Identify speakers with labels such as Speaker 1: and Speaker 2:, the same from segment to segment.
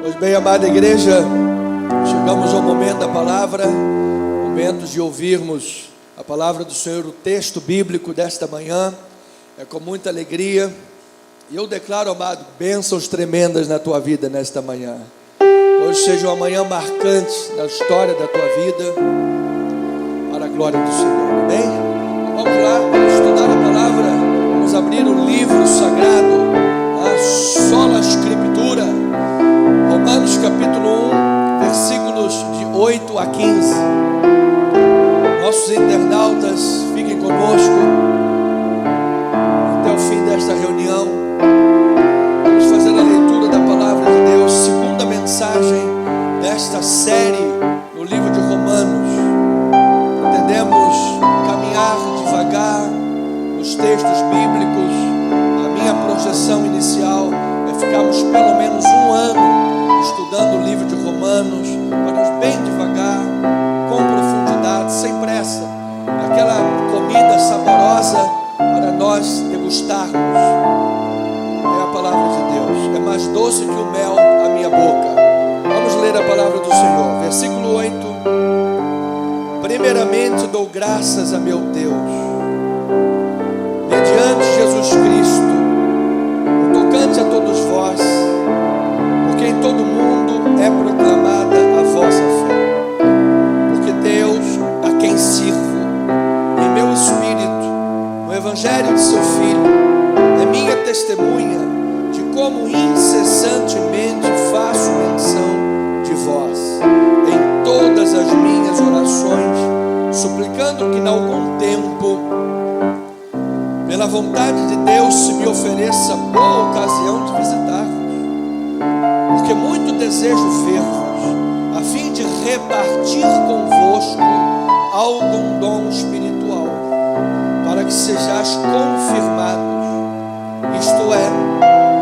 Speaker 1: Pois bem, amada igreja, chegamos ao momento da palavra, momento de ouvirmos a palavra do Senhor, o texto bíblico desta manhã. É com muita alegria, e eu declaro, amado, bênçãos tremendas na tua vida nesta manhã. Hoje seja uma manhã marcante na história da tua vida, para a glória do Senhor, amém? Vamos lá, vamos estudar a palavra, vamos abrir o livro sagrado, a sola escritura, Romanos capítulo 1, versículos de 8 a 15. Nossos internautas, fiquem conosco até o fim desta reunião. Vamos fazer a leitura da palavra de Deus, segunda mensagem desta série no livro de Romanos. Pretendemos caminhar devagar nos textos bíblicos. A minha projeção inicial é ficarmos pelo menos um ano estudando o livro de Romanos, mas bem devagar, com profundidade, sem pressa, aquela comida saborosa para nós degustarmos. É a palavra de Deus, é mais doce que o mel à minha boca. Vamos ler a palavra do Senhor, versículo 8. Primeiramente dou graças a meu Deus, mediante Jesus Cristo, o tocante a todos vós, porque em todo mundo é proclamada a vossa fé. Porque Deus, a quem sirvo, em meu espírito, no Evangelho de seu Filho, é minha testemunha de como incessantemente faço menção de vós, em todas as minhas orações, suplicando que, em algum tempo, pela vontade de Deus, se me ofereça boa ocasião de visitar-vos, porque muito desejo ver-vos, a fim de repartir convosco algum dom espiritual, para que sejais confirmados, isto é,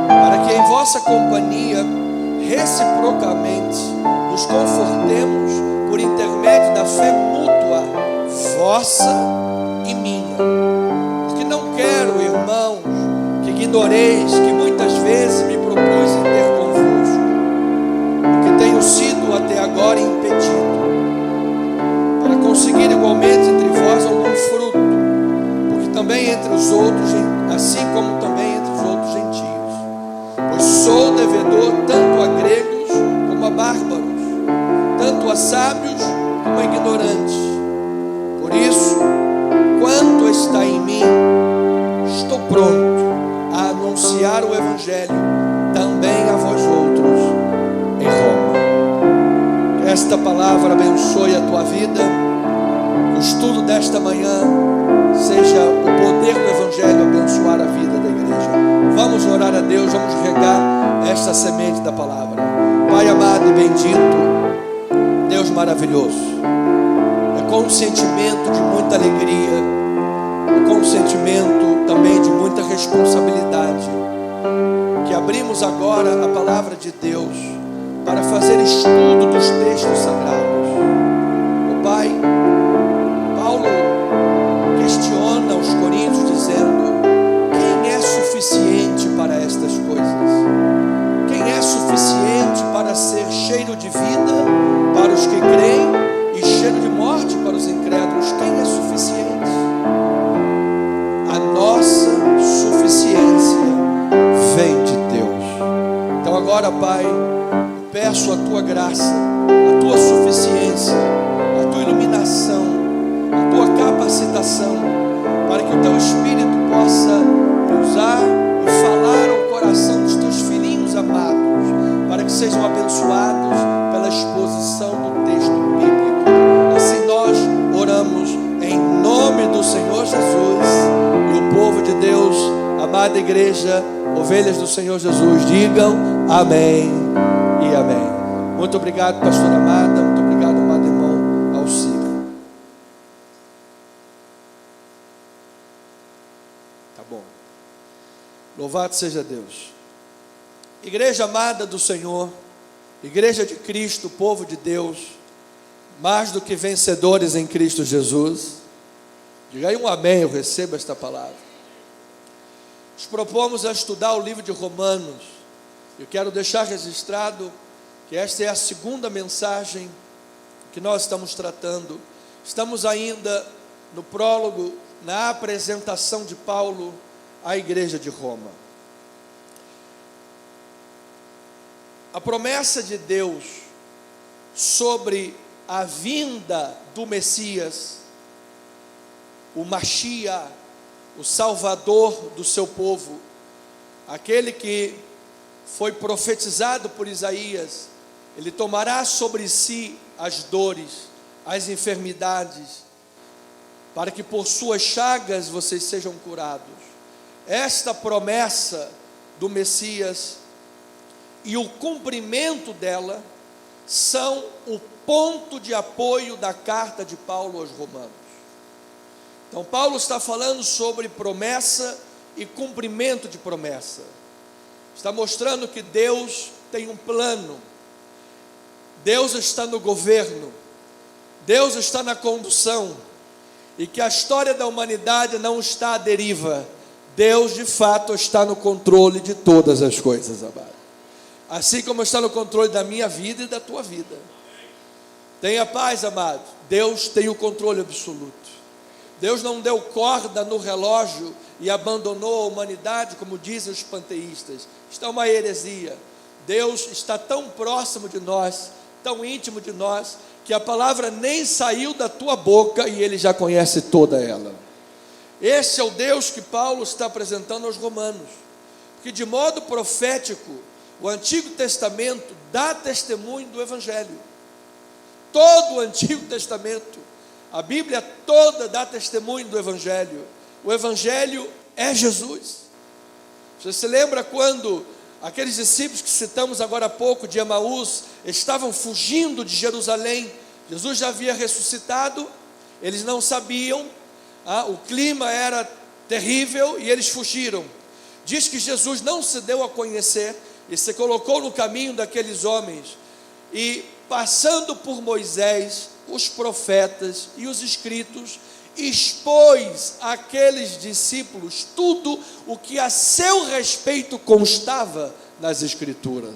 Speaker 1: para que em vossa companhia, reciprocamente, nos confortemos por intermédio da fé mútua, vossa e minha. Porque não quero, irmãos, que ignoreis que muitas vezes me propus em ter convosco, porque tenho sido até agora impedido, para conseguir igualmente entre vós algum fruto, porque também entre os outros, assim como também entre os outros gentios, pois sou devedor tanto a gregos como a bárbaros, tanto a sábios como a ignorantes. Por isso, quanto está em mim, estou pronto a anunciar o Evangelho também a vós outros em Roma. Que esta palavra abençoe a tua vida. O estudo desta manhã seja o poder do Evangelho abençoar a vida da igreja. Vamos orar a Deus, vamos regar esta semente da palavra. Pai amado e bendito, Deus maravilhoso, é com um sentimento de muita alegria, é com um sentimento também de muita responsabilidade, que abrimos agora a palavra de Deus para fazer estudo dos textos sagrados. O Pai, Paulo questiona os coríntios dizendo: quem é suficiente para estas coisas? Quem é suficiente para ser cheiro de vida para os que creem e cheiro de morte para os incrédulos? Quem é suficiente? A nossa suficiência vem de Deus. Então agora, Pai, eu peço a tua graça, a tua suficiência, a tua iluminação, a tua capacitação, para que o teu Espírito possa me usar e falar ao coração dos teus filhinhos amados, para que sejam abençoados pela exposição do texto bíblico. Assim nós oramos em nome do Senhor Jesus. E o povo de Deus, amada igreja, ovelhas do Senhor Jesus, digam amém e amém. Muito obrigado, pastora amada, muito obrigado, amado irmão Alcir. Tá bom. Louvado seja Deus. Igreja amada do Senhor, igreja de Cristo, povo de Deus, mais do que vencedores em Cristo Jesus. Diga aí um amém, eu recebo esta palavra. Nos propomos a estudar o livro de Romanos. Eu quero deixar registrado que esta é a segunda mensagem que nós estamos tratando. Estamos ainda no prólogo, na apresentação de Paulo à igreja de Roma. A promessa de Deus sobre a vinda do Messias, o Mashiach, o Salvador do seu povo, aquele que foi profetizado por Isaías, ele tomará sobre si as dores, as enfermidades, para que por suas chagas vocês sejam curados. Esta promessa do Messias e o cumprimento dela são o ponto de apoio da carta de Paulo aos Romanos. Então Paulo está falando sobre promessa e cumprimento de promessa. Está mostrando que Deus tem um plano. Deus está no governo. Deus está na condução. E que a história da humanidade não está à deriva. Deus de fato está no controle de todas as coisas, amado. Assim como está no controle da minha vida e da tua vida. Tenha paz, amado. Deus tem o controle absoluto. Deus não deu corda no relógio e abandonou a humanidade, como dizem os panteístas. Isto é uma heresia. Deus está tão próximo de nós, tão íntimo de nós, que a palavra nem saiu da tua boca e Ele já conhece toda ela. Esse é o Deus que Paulo está apresentando aos romanos. Porque de modo profético, o Antigo Testamento dá testemunho do Evangelho. Todo o Antigo Testamento, a Bíblia toda dá testemunho do Evangelho. O Evangelho é Jesus. Você se lembra quando aqueles discípulos que citamos agora há pouco, de Emaús, estavam fugindo de Jerusalém? Jesus já havia ressuscitado, eles não sabiam, o clima era terrível e eles fugiram. Diz que Jesus não se deu a conhecer e se colocou no caminho daqueles homens, e passando por Moisés, os profetas e os escritos, expôs àqueles discípulos tudo o que a seu respeito constava nas escrituras.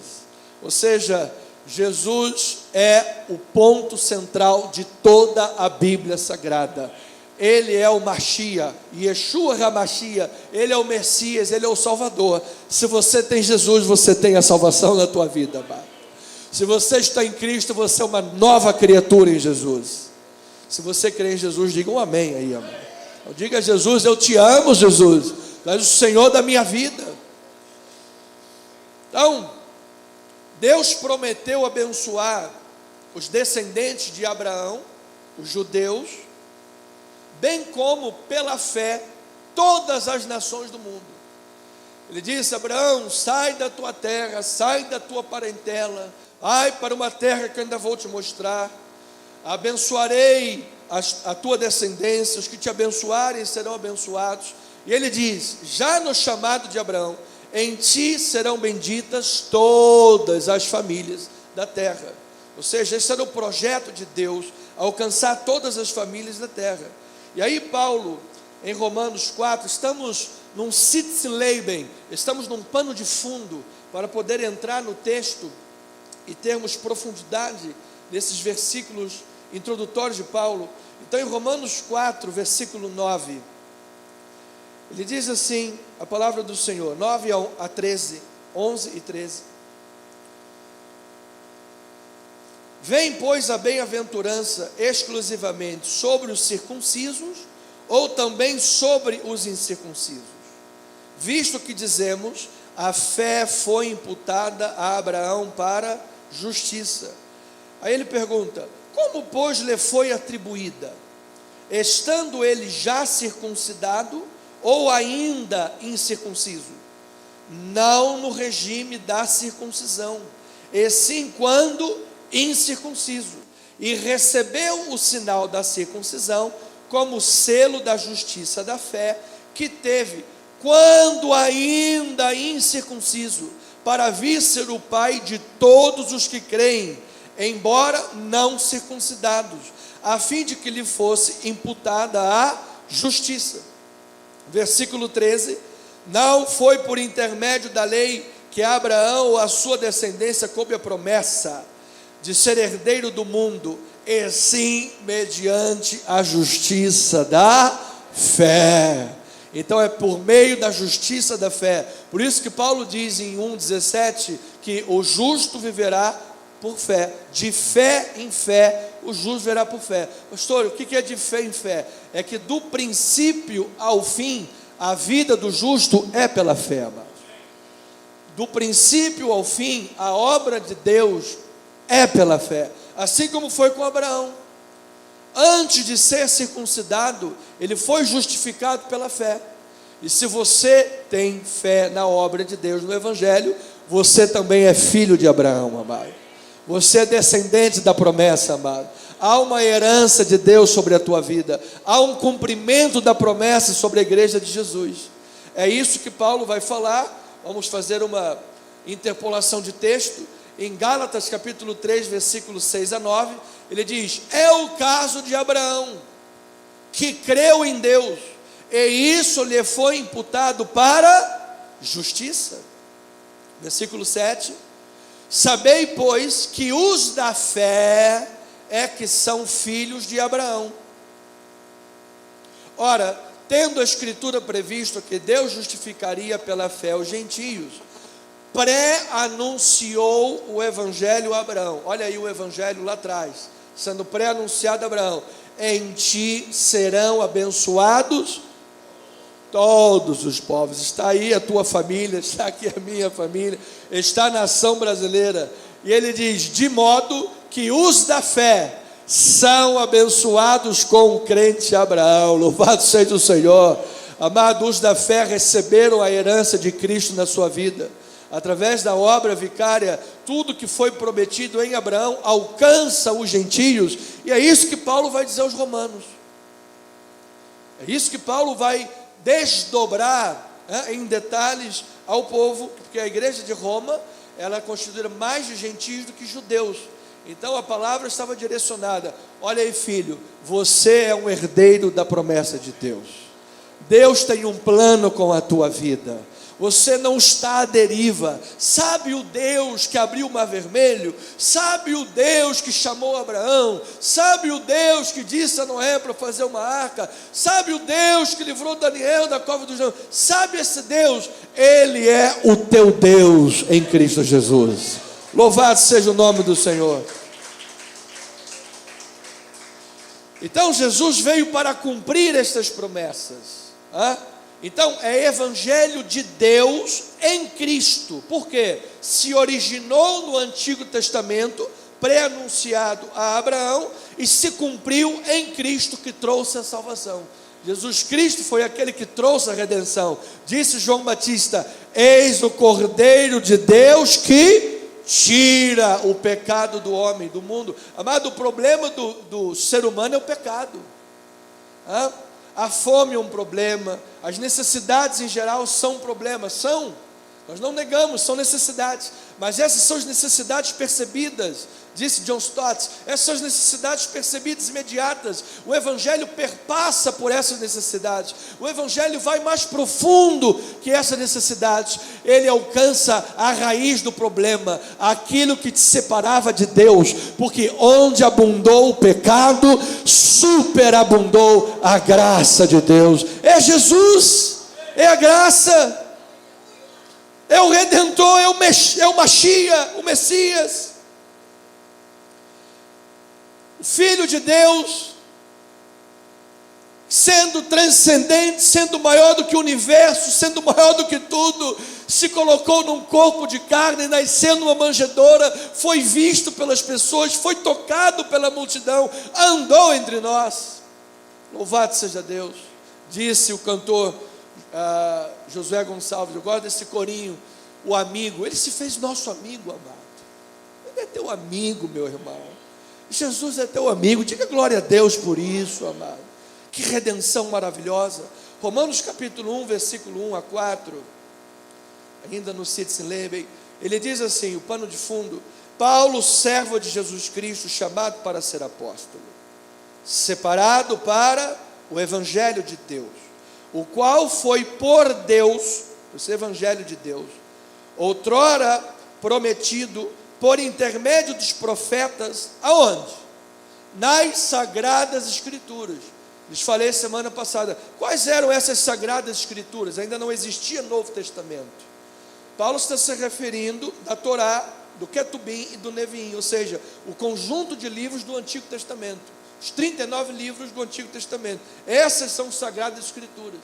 Speaker 1: Ou seja, Jesus é o ponto central de toda a Bíblia Sagrada. Ele é o Mashiach, Yeshua HaMashiach, Ele é o Messias, Ele é o Salvador. Se você tem Jesus, você tem a salvação na tua vida, amado. Se você está em Cristo, você é uma nova criatura em Jesus. Se você crê em Jesus, diga um amém aí, amado. Diga a Jesus: eu te amo, Jesus, tu és o Senhor da minha vida. Então, Deus prometeu abençoar os descendentes de Abraão, os judeus, bem como pela fé todas as nações do mundo. Ele disse: Abraão, sai da tua terra, sai da tua parentela, vai para uma terra que eu ainda vou te mostrar. Abençoarei a tua descendência, os que te abençoarem serão abençoados. E ele diz, já no chamado de Abraão: em ti serão benditas todas as famílias da terra. Ou seja, esse era o projeto de Deus, alcançar todas as famílias da terra. E aí Paulo, em Romanos 4, estamos num Sitzleben, estamos num pano de fundo, para poder entrar no texto e termos profundidade nesses versículos introdutórios de Paulo. Então em Romanos 4, versículo 9, ele diz assim, a palavra do Senhor, 9 a 13, 11 e 13. Vem, pois, a bem-aventurança exclusivamente sobre os circuncisos, ou também sobre os incircuncisos? Visto que dizemos, a fé foi imputada a Abraão para justiça. Aí ele pergunta, como, pois, lhe foi atribuída? Estando ele já circuncidado, ou ainda incircunciso? Não no regime da circuncisão, e sim quando incircunciso, e recebeu o sinal da circuncisão como selo da justiça da fé que teve quando ainda incircunciso, para vir ser o pai de todos os que creem, embora não circuncidados, a fim de que lhe fosse imputada a justiça. Versículo 13, não foi por intermédio da lei que a Abraão ou a sua descendência coube a promessa de ser herdeiro do mundo, e sim mediante a justiça da fé. Então é por meio da justiça da fé. Por isso que Paulo diz em 1,17 que o justo viverá por fé. De fé em fé, o justo viverá por fé. Pastor, o que é de fé em fé? É que do princípio ao fim, a vida do justo é pela fé, amados. Do princípio ao fim, a obra de Deus é pela fé. Assim como foi com Abraão. Antes de ser circuncidado, ele foi justificado pela fé. E se você tem fé na obra de Deus, no Evangelho, você também é filho de Abraão, amado. Você é descendente da promessa, amado. Há uma herança de Deus sobre a tua vida. Há um cumprimento da promessa sobre a igreja de Jesus. É isso que Paulo vai falar. Vamos fazer uma interpolação de texto. Em Gálatas capítulo 3, versículos 6 a 9, ele diz: é o caso de Abraão, que creu em Deus, e isso lhe foi imputado para justiça. Versículo 7, sabei, pois, que os da fé é que são filhos de Abraão. Ora, tendo a Escritura previsto que Deus justificaria pela fé os gentios, pré-anunciou o Evangelho a Abraão. Olha aí o Evangelho lá atrás, sendo pré-anunciado a Abraão: em ti serão abençoados todos os povos. Está aí a tua família, está aqui a minha família, está a nação brasileira. E ele diz: de modo que os da fé são abençoados com o crente Abraão. Louvado seja o Senhor. Amados, os da fé receberam a herança de Cristo na sua vida. Através da obra vicária, tudo que foi prometido em Abraão alcança os gentios. E é isso que Paulo vai dizer aos romanos. É isso que Paulo vai desdobrar em detalhes ao povo, porque a igreja de Roma, ela é constituída mais de gentios do que judeus. Então a palavra estava direcionada: olha aí, filho, você é um herdeiro da promessa de Deus. Deus tem um plano com a tua vida. Você não está à deriva. Sabe o Deus que abriu o mar vermelho? Sabe o Deus que chamou Abraão? Sabe o Deus que disse a Noé para fazer uma arca? Sabe o Deus que livrou Daniel da cova dos leões? Sabe esse Deus? Ele é o teu Deus em Cristo Jesus. Louvado seja o nome do Senhor. Então Jesus veio para cumprir estas promessas. Então é Evangelho de Deus em Cristo. Por quê? Se originou no Antigo Testamento, pré-anunciado a Abraão, e se cumpriu em Cristo, que trouxe a salvação. Jesus Cristo foi aquele que trouxe a redenção. Disse João Batista: eis o Cordeiro de Deus que tira o pecado do homem, do mundo. Amado, o problema do ser humano é o pecado. A fome é um problema, as necessidades em geral são um problema, nós não negamos, são necessidades, mas essas são as necessidades percebidas, disse John Stott, essas são as necessidades percebidas imediatas. O Evangelho perpassa por essas necessidades, o Evangelho vai mais profundo que essas necessidades, ele alcança a raiz do problema, aquilo que te separava de Deus, porque onde abundou o pecado, superabundou a graça de Deus. É Jesus, é a graça, é o Redentor, é o Mashiach, o Messias, o Filho de Deus, sendo transcendente, sendo maior do que o universo, sendo maior do que tudo, se colocou num corpo de carne, nasceu numa manjedoura, foi visto pelas pessoas, foi tocado pela multidão, andou entre nós. Louvado seja Deus. Disse o cantor Josué Gonçalves, eu gosto desse corinho, o amigo, ele se fez nosso amigo, amado. Ele é teu amigo, meu irmão. Jesus é teu amigo, diga glória a Deus por isso, amado. Que redenção maravilhosa. Romanos capítulo 1, versículo 1 a 4, ainda no Citizen Leben, ele diz assim, o pano de fundo: Paulo, servo de Jesus Cristo, chamado para ser apóstolo, separado para o Evangelho de Deus, o qual foi por Deus, esse Evangelho de Deus, outrora prometido por intermédio dos profetas, aonde? Nas Sagradas Escrituras. Lhes falei semana passada, quais eram essas Sagradas Escrituras? Ainda não existia Novo Testamento. Paulo está se referindo da Torá, do Ketubim e do Neviim, ou seja, o conjunto de livros do Antigo Testamento, os 39 livros do Antigo Testamento. Essas são as Sagradas Escrituras.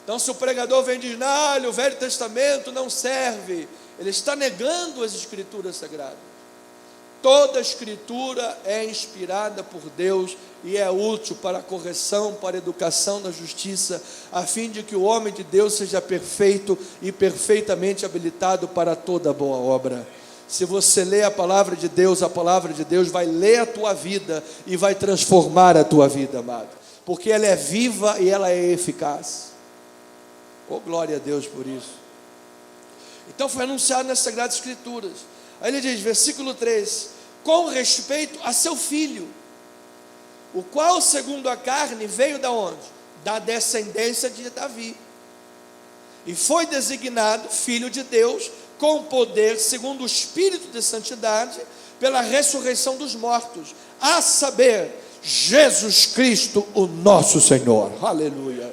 Speaker 1: Então, se o pregador vem e diz, não, o Velho Testamento não serve, ele está negando as Escrituras Sagradas. Toda a Escritura é inspirada por Deus e é útil para a correção, para a educação na justiça, a fim de que o homem de Deus seja perfeito e perfeitamente habilitado para toda boa obra. Se você lê a palavra de Deus vai ler a tua vida e vai transformar a tua vida, amado, porque ela é viva e ela é eficaz. Oh, glória a Deus por isso. Então foi anunciado nas Sagradas Escrituras. Aí ele diz, versículo 3, com respeito a seu filho, o qual segundo a carne veio da onde? Da descendência de Davi, e foi designado filho de Deus, com poder segundo o Espírito de santidade, pela ressurreição dos mortos, a saber, Jesus Cristo o nosso Senhor. Aleluia.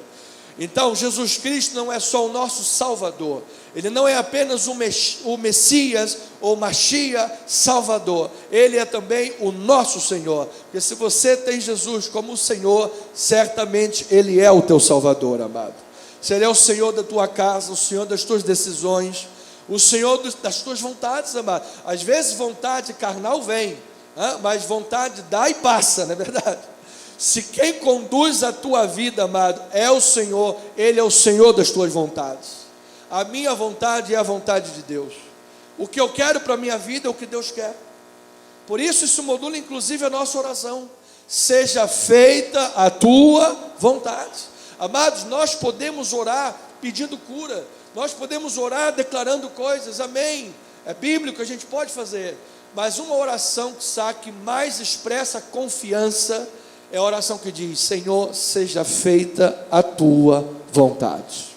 Speaker 1: Então Jesus Cristo não é só o nosso Salvador, Ele não é apenas o Messias ou Machia Salvador, Ele é também o nosso Senhor, porque se você tem Jesus como o Senhor, certamente Ele é o teu Salvador, amado. Se Ele é o Senhor da tua casa, o Senhor das tuas decisões, o Senhor das tuas vontades, amado. Às vezes vontade carnal vem, mas vontade dá e passa, não é verdade? Se quem conduz a tua vida, amado, é o Senhor, Ele é o Senhor das tuas vontades. A minha vontade é a vontade de Deus. O que eu quero para a minha vida é o que Deus quer. Por isso modula inclusive a nossa oração. Seja feita a tua vontade. Amados, nós podemos orar pedindo cura. Nós podemos orar declarando coisas, amém. É bíblico, a gente pode fazer. Mas uma oração que mais expressa confiança é a oração que diz, Senhor, seja feita a tua vontade.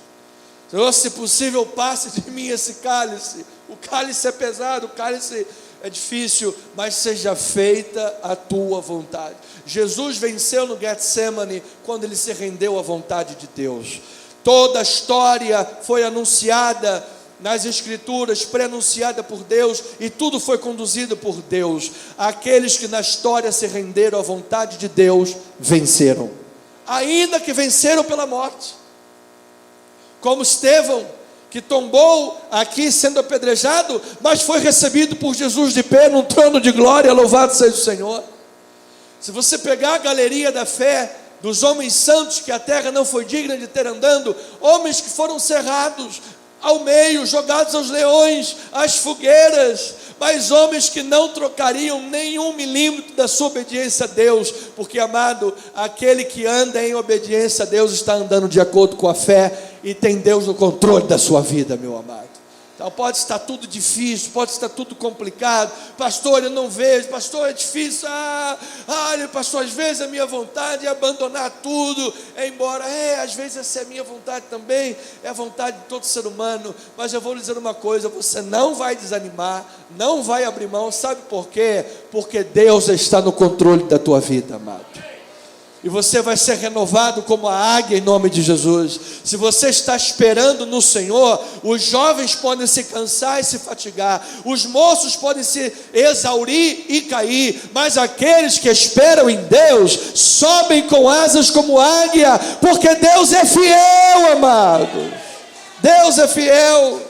Speaker 1: Senhor, se possível, passe de mim esse cálice. O cálice é pesado, o cálice é difícil, mas seja feita a tua vontade. Jesus venceu no Getsemane quando ele se rendeu à vontade de Deus. Toda a história foi anunciada nas Escrituras, pré-anunciada por Deus, e tudo foi conduzido por Deus. Aqueles que na história se renderam à vontade de Deus, venceram, ainda que venceram pela morte, como Estevão, que tombou aqui sendo apedrejado, mas foi recebido por Jesus de pé, num trono de glória, louvado seja o Senhor. Se você pegar a galeria da fé, dos homens santos que a terra não foi digna de ter andando, homens que foram cerrados ao meio, jogados aos leões, às fogueiras, mas homens que não trocariam nenhum milímetro da sua obediência a Deus, porque, amado, aquele que anda em obediência a Deus está andando de acordo com a fé e tem Deus no controle da sua vida, meu amado. Então pode estar tudo difícil, pode estar tudo complicado, pastor, eu não vejo, pastor, é difícil, pastor, às vezes a minha vontade é abandonar tudo, é ir embora, às vezes essa é a minha vontade também, é a vontade de todo ser humano, mas eu vou lhe dizer uma coisa, você não vai desanimar, não vai abrir mão, sabe por quê? Porque Deus está no controle da tua vida, amado. E você vai ser renovado como a águia em nome de Jesus. Se você está esperando no Senhor, os jovens podem se cansar e se fatigar, os moços podem se exaurir e cair, mas aqueles que esperam em Deus sobem com asas como águia, porque Deus é fiel, amado. Deus é fiel.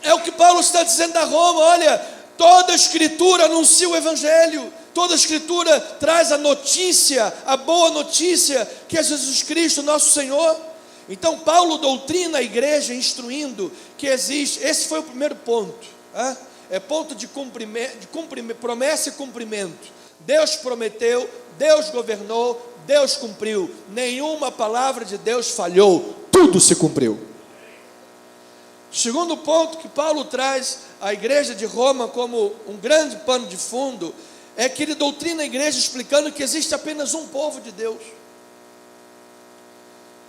Speaker 1: É o que Paulo está dizendo a Roma, olha, toda a Escritura anuncia o Evangelho, toda a Escritura traz a notícia, a boa notícia, que é Jesus Cristo, nosso Senhor. Então Paulo doutrina a igreja, instruindo que existe, esse foi o primeiro ponto, é ponto de promessa e cumprimento. Deus prometeu, Deus governou, Deus cumpriu, nenhuma palavra de Deus falhou, tudo se cumpriu. Segundo ponto que Paulo traz à igreja de Roma como um grande pano de fundo, é que ele doutrina a igreja explicando que existe apenas um povo de Deus.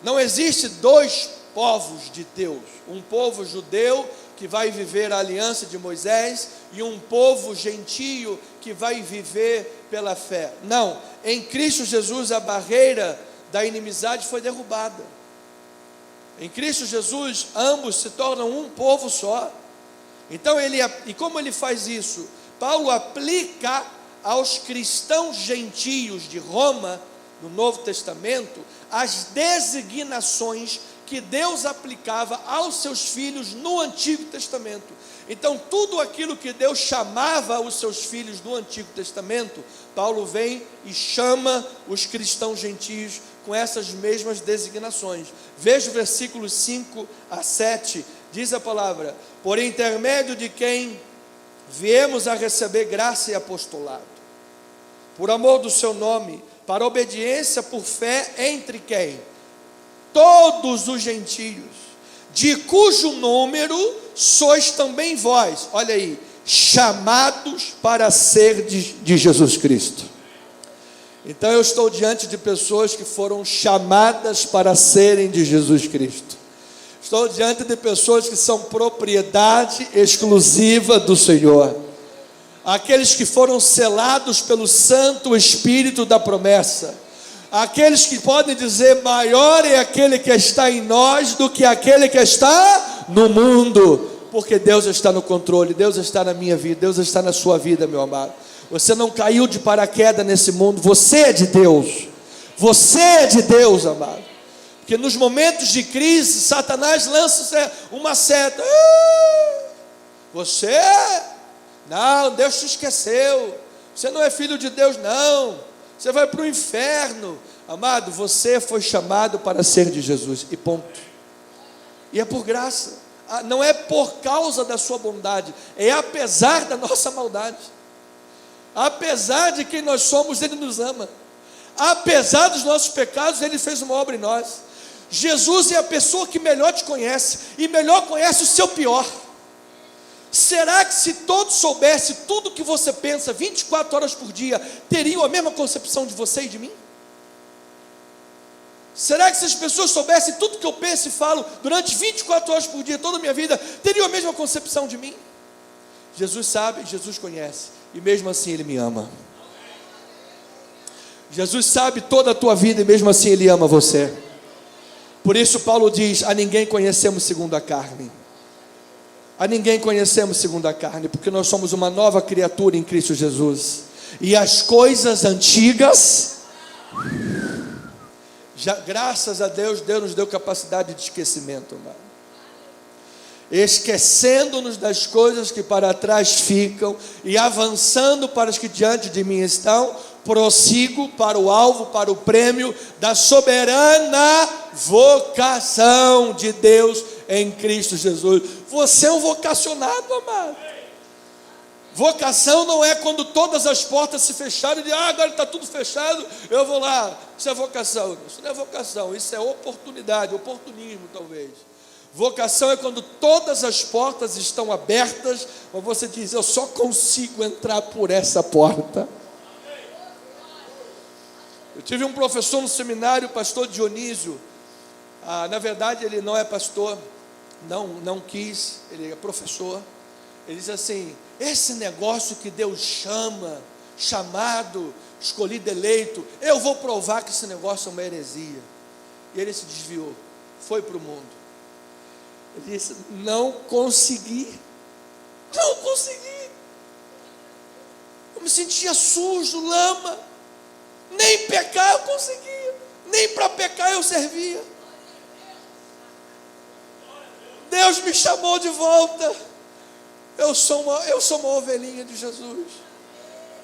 Speaker 1: Não existe dois povos de Deus, um povo judeu que vai viver a aliança de Moisés e um povo gentio que vai viver pela fé. Não, em Cristo Jesus a barreira da inimizade foi derrubada. Em Cristo Jesus ambos se tornam um povo só. Então e como ele faz isso? Paulo aplica aos cristãos gentios de Roma, no Novo Testamento, as designações que Deus aplicava aos seus filhos no Antigo Testamento. Então, tudo aquilo que Deus chamava os seus filhos no Antigo Testamento, Paulo vem e chama os cristãos gentios com essas mesmas designações. Veja o versículos 5 a 7, diz a palavra: por intermédio de quem viemos a receber graça e apostolado, por amor do seu nome, para obediência por fé entre quem? Todos os gentios, de cujo número sois também vós, olha aí, chamados para ser de Jesus Cristo. Então eu estou diante de pessoas que foram chamadas para serem de Jesus Cristo. Estou diante de pessoas que são propriedade exclusiva do Senhor. Aqueles que foram selados pelo Santo Espírito da promessa. Aqueles que podem dizer: maior é aquele que está em nós do que aquele que está no mundo. Porque Deus está no controle, Deus está na minha vida, Deus está na sua vida, meu amado. Você não caiu de paraquedas nesse mundo, você é de Deus. Você é de Deus, amado. Porque nos momentos de crise, Satanás lança uma seta. Você? Não, Deus te esqueceu. Você não é filho de Deus, não. Você vai para o inferno. Amado, você foi chamado para ser de Jesus, e ponto. E é por graça. Não é por causa da sua bondade, é apesar da nossa maldade. Apesar de quem nós somos, Ele nos ama. Apesar dos nossos pecados, Ele fez uma obra em nós. Jesus é a pessoa que melhor te conhece, e melhor conhece o seu pior. Será que se todos soubessem tudo que você pensa 24 horas por dia, teriam a mesma concepção de você e de mim? Será que se as pessoas soubessem tudo que eu penso e falo durante 24 horas por dia, toda a minha vida, teriam a mesma concepção de mim? Jesus sabe, Jesus conhece, e mesmo assim Ele me ama. Jesus sabe toda a tua vida, e mesmo assim Ele ama você. Por isso Paulo diz: a ninguém conhecemos segundo a carne. A ninguém conhecemos segundo a carne, porque nós somos uma nova criatura em Cristo Jesus. E as coisas antigas, graças a Deus, Deus nos deu capacidade de esquecimento, mano. Esquecendo-nos das coisas que para trás ficam e avançando para as que diante de mim estão, prossigo para o alvo, para o prêmio da soberana vocação de Deus em Cristo Jesus. Você é um vocacionado, amado. Vocação não é quando todas as portas se fecharam e agora está tudo fechado, eu vou lá. Isso é vocação. Isso não é vocação, isso é oportunidade, oportunismo talvez. Vocação é quando todas as portas estão abertas, mas você diz: eu só consigo entrar por essa porta. Eu tive um professor no seminário, o pastor Dionísio. Na verdade ele não é pastor, não quis, ele é professor. Ele diz assim: esse negócio que Deus chama, chamado, escolhido, eleito, eu vou provar que esse negócio é uma heresia. E ele se desviou, foi para o mundo. Ele disse: não consegui. Eu me sentia sujo, lama. Nem pecar eu conseguia, nem para pecar eu servia. Deus me chamou de volta. Eu sou uma ovelhinha de Jesus.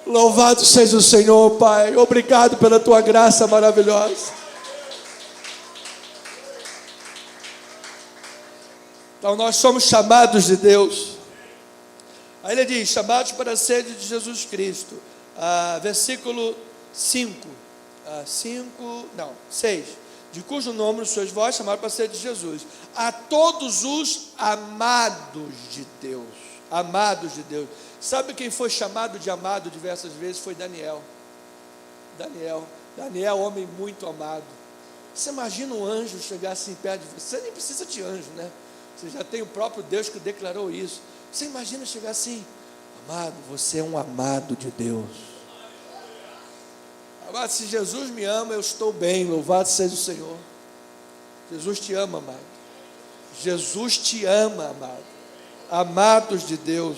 Speaker 1: Louvado seja o Senhor, Pai. Obrigado pela tua graça maravilhosa. Então nós somos chamados de Deus. Aí ele diz: chamados para a sede de Jesus Cristo. Versículo 6. De cujo nome sois vós chamados para a sede de Jesus. A todos os amados de Deus. Amados de Deus. Sabe quem foi chamado de amado diversas vezes? Foi Daniel. Daniel, homem muito amado. Você imagina um anjo chegar assim perto de você? Você nem precisa de anjo, né? Você já tem o próprio Deus que declarou isso. Você imagina chegar assim: amado, você é um amado de Deus. Amado, se Jesus me ama, eu estou bem, louvado seja o Senhor. Jesus te ama, amado. Jesus te ama, amado. Amados de Deus,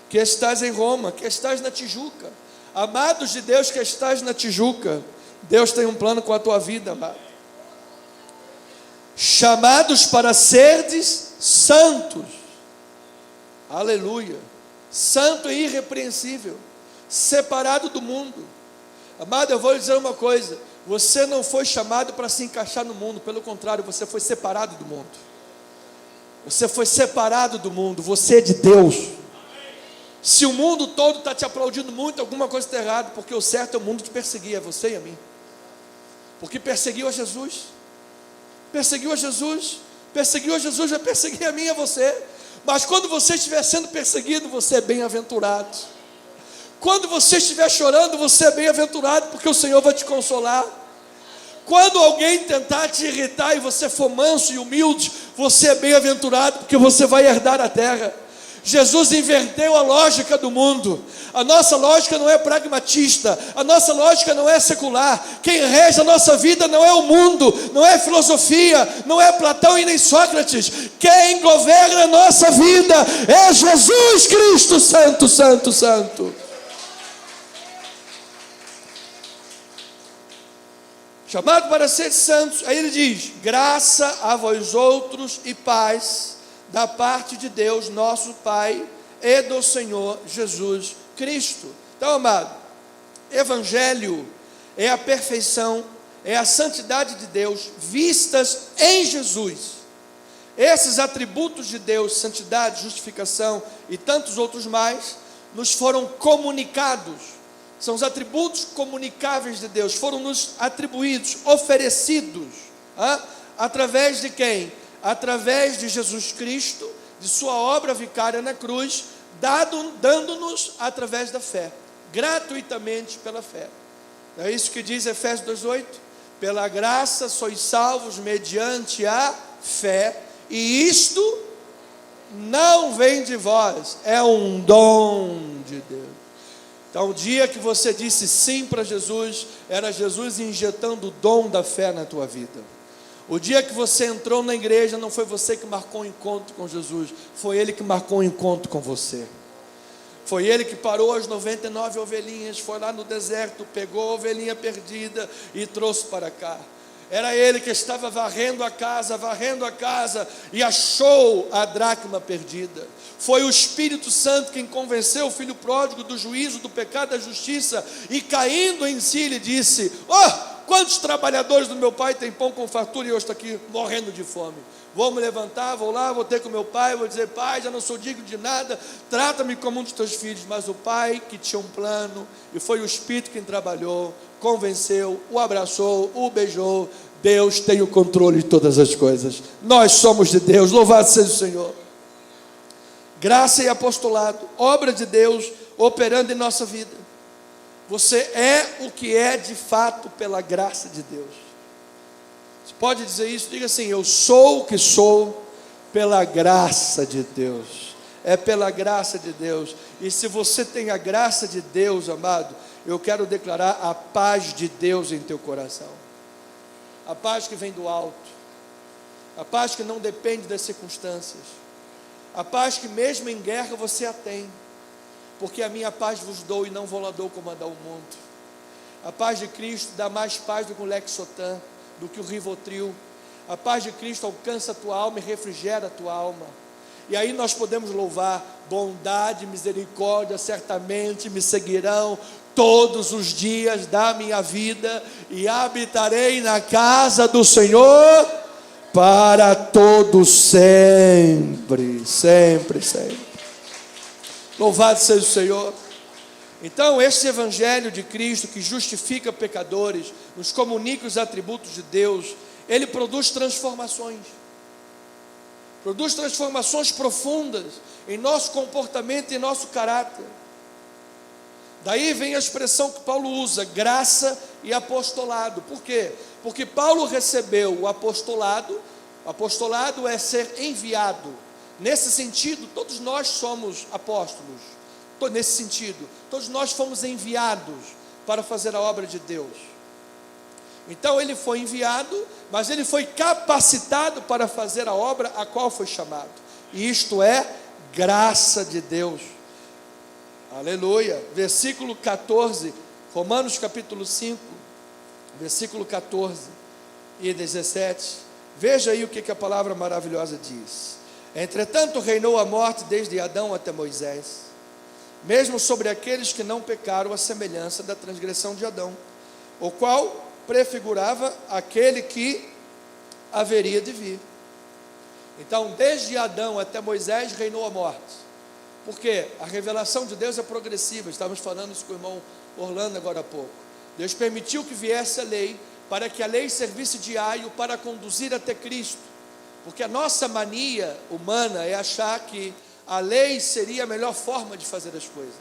Speaker 1: que estás em Roma, que estás na Tijuca. Amados de Deus, que estás na Tijuca. Deus tem um plano com a tua vida, amado. Chamados para serdes santos. Aleluia. Santo e irrepreensível, separado do mundo. Amado, eu vou lhe dizer uma coisa: você não foi chamado para se encaixar no mundo, pelo contrário, você foi separado do mundo. Você foi separado do mundo, você é de Deus. Se o mundo todo está te aplaudindo muito, alguma coisa está errada, porque o certo é o mundo te perseguir, é você e a mim. Porque perseguiu a Jesus, perseguiu a Jesus, perseguiu a Jesus, vai perseguir a mim e a você. Mas quando você estiver sendo perseguido, você é bem-aventurado. Quando você estiver chorando, você é bem-aventurado, porque o Senhor vai te consolar. Quando alguém tentar te irritar e você for manso e humilde, você é bem-aventurado, porque você vai herdar a terra. Jesus inverteu a lógica do mundo. A nossa lógica não é pragmatista, a nossa lógica não é secular. Quem rege a nossa vida não é o mundo, não é filosofia, não é Platão e nem Sócrates. Quem governa a nossa vida é Jesus Cristo, santo, santo, santo. Chamado para ser santos. Aí ele diz: graça a vós outros e paz da parte de Deus, nosso Pai, e do Senhor Jesus Cristo. Então, amado, Evangelho é a perfeição, é a santidade de Deus vistas em Jesus. Esses atributos de Deus, santidade, justificação e tantos outros mais, nos foram comunicados. São os atributos comunicáveis de Deus, foram nos atribuídos, oferecidos, através de quem? Através de Jesus Cristo, de sua obra vicária na cruz, dando-nos através da fé, gratuitamente pela fé. É isso que diz Efésios 2:8: pela graça sois salvos mediante a fé, e isto não vem de vós, é um dom de Deus. Então, o dia que você disse sim para Jesus, era Jesus injetando o dom da fé na tua vida. O dia que você entrou na igreja, não foi você que marcou um encontro com Jesus, foi Ele que marcou um encontro com você. Foi Ele que parou as 99 ovelhinhas, foi lá no deserto, pegou a ovelhinha perdida e trouxe para cá. Era Ele que estava varrendo a casa, e achou a dracma perdida. Foi o Espírito Santo quem convenceu o filho pródigo do juízo, do pecado, da justiça, e caindo em si, ele disse: quantos trabalhadores do meu pai têm pão com fartura e eu estou aqui morrendo de fome? Vou me levantar, vou lá, vou ter com meu pai, vou dizer: pai, já não sou digno de nada, trata-me como um dos teus filhos. Mas o pai que tinha um plano, e foi o Espírito quem trabalhou, convenceu, o abraçou, o beijou. Deus tem o controle de todas as coisas. Nós somos de Deus, louvado seja o Senhor. Graça e apostolado, obra de Deus operando em nossa vida. Você é o que é de fato pela graça de Deus. Você pode dizer isso? Diga assim: eu sou o que sou pela graça de Deus. É pela graça de Deus. E se você tem a graça de Deus, amado, eu quero declarar a paz de Deus em teu coração. A paz que vem do alto. A paz que não depende das circunstâncias. A paz que mesmo em guerra você a tem. Porque a minha paz vos dou e não vou lá dou como a dá o mundo. A paz de Cristo dá mais paz do que o Lexotan, do que o Rivotril. A paz de Cristo alcança a tua alma e refrigera a tua alma. E aí nós podemos louvar: bondade e misericórdia certamente me seguirão todos os dias da minha vida, e habitarei na casa do Senhor para todos sempre, sempre, sempre. Louvado seja o Senhor. Então, este Evangelho de Cristo, que justifica pecadores, nos comunica os atributos de Deus, ele produz transformações profundas em nosso comportamento e em nosso caráter. Daí vem a expressão que Paulo usa: graça e apostolado. Por quê? Porque Paulo recebeu o apostolado é ser enviado. Nesse sentido, todos nós somos apóstolos. Nesse sentido, todos nós fomos enviados para fazer a obra de Deus. Então ele foi enviado, mas ele foi capacitado para fazer a obra a qual foi chamado. E isto é graça de Deus. Aleluia. Versículo 14, Romanos capítulo 5, versículo 14 e 17. Veja aí o que a palavra maravilhosa diz. Entretanto reinou a morte desde Adão até Moisés, mesmo sobre aqueles que não pecaram, a semelhança da transgressão de Adão, o qual prefigurava aquele que haveria de vir. Então, desde Adão até Moisés reinou a morte. Porque a revelação de Deus é progressiva. Estávamos falando isso com o irmão Orlando agora há pouco. Deus permitiu que viesse a lei, para que a lei servisse de aio para conduzir até Cristo. Porque a nossa mania humana é achar que a lei seria a melhor forma de fazer as coisas.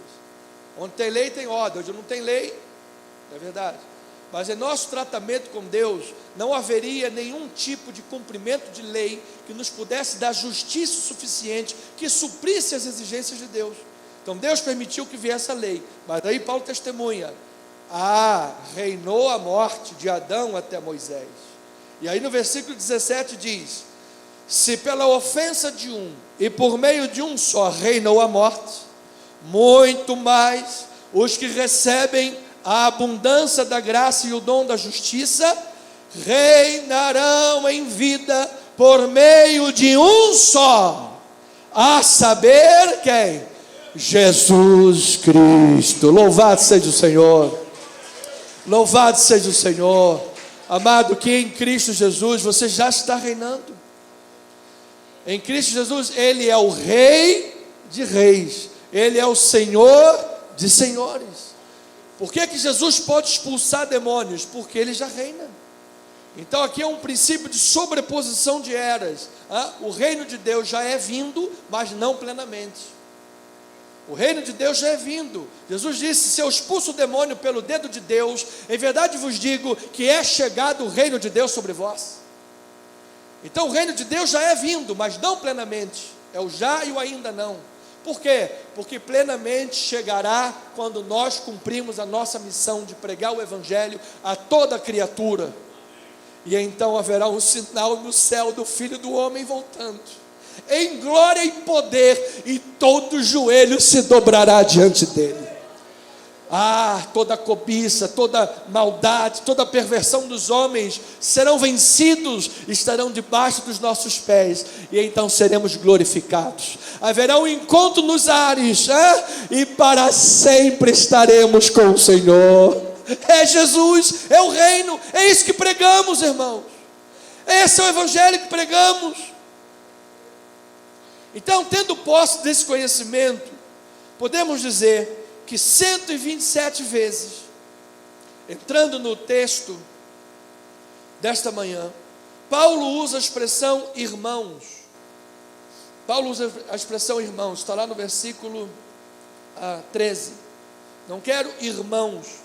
Speaker 1: Onde tem lei tem ordem, onde não tem lei, é verdade. Mas em nosso tratamento com Deus, não haveria nenhum tipo de cumprimento de lei que nos pudesse dar justiça suficiente, que suprisse as exigências de Deus. Então Deus permitiu que viesse a lei, mas daí Paulo testemunha, reinou a morte de Adão até Moisés. E aí no versículo 17 diz, se pela ofensa de um, e por meio de um só reinou a morte, muito mais os que recebem a abundância da graça e o dom da justiça, reinarão em vida por meio de um só, a saber quem? Jesus Cristo. Louvado seja o Senhor, louvado seja o Senhor. Amado, que em Cristo Jesus você já está reinando. Em Cristo Jesus Ele é o Rei de reis, Ele é o Senhor de senhores. Por que Jesus pode expulsar demônios? Porque Ele já reina. Então aqui é um princípio de sobreposição de eras. O reino de Deus já é vindo, mas não plenamente. O reino de Deus já é vindo. Jesus disse, se eu expulso o demônio pelo dedo de Deus, em verdade vos digo que é chegado o reino de Deus sobre vós. Então o reino de Deus já é vindo, mas não plenamente. É o já e o ainda não. Por quê? Porque plenamente chegará quando nós cumprimos a nossa missão de pregar o Evangelho a toda criatura. E então haverá um sinal no céu do Filho do Homem voltando, em glória e poder, e todo joelho se dobrará diante dele. Toda cobiça, toda maldade, toda perversão dos homens serão vencidos, estarão debaixo dos nossos pés, e então seremos glorificados. Haverá um encontro nos ares, e para sempre estaremos com o Senhor. É Jesus, é o reino, é isso que pregamos, irmãos. Esse é o Evangelho que pregamos. Então, tendo posse desse conhecimento, podemos dizer que 127 vezes, entrando no texto desta manhã, Paulo usa a expressão irmãos. Paulo usa a expressão irmãos, está lá no versículo 13. Não quero irmãos.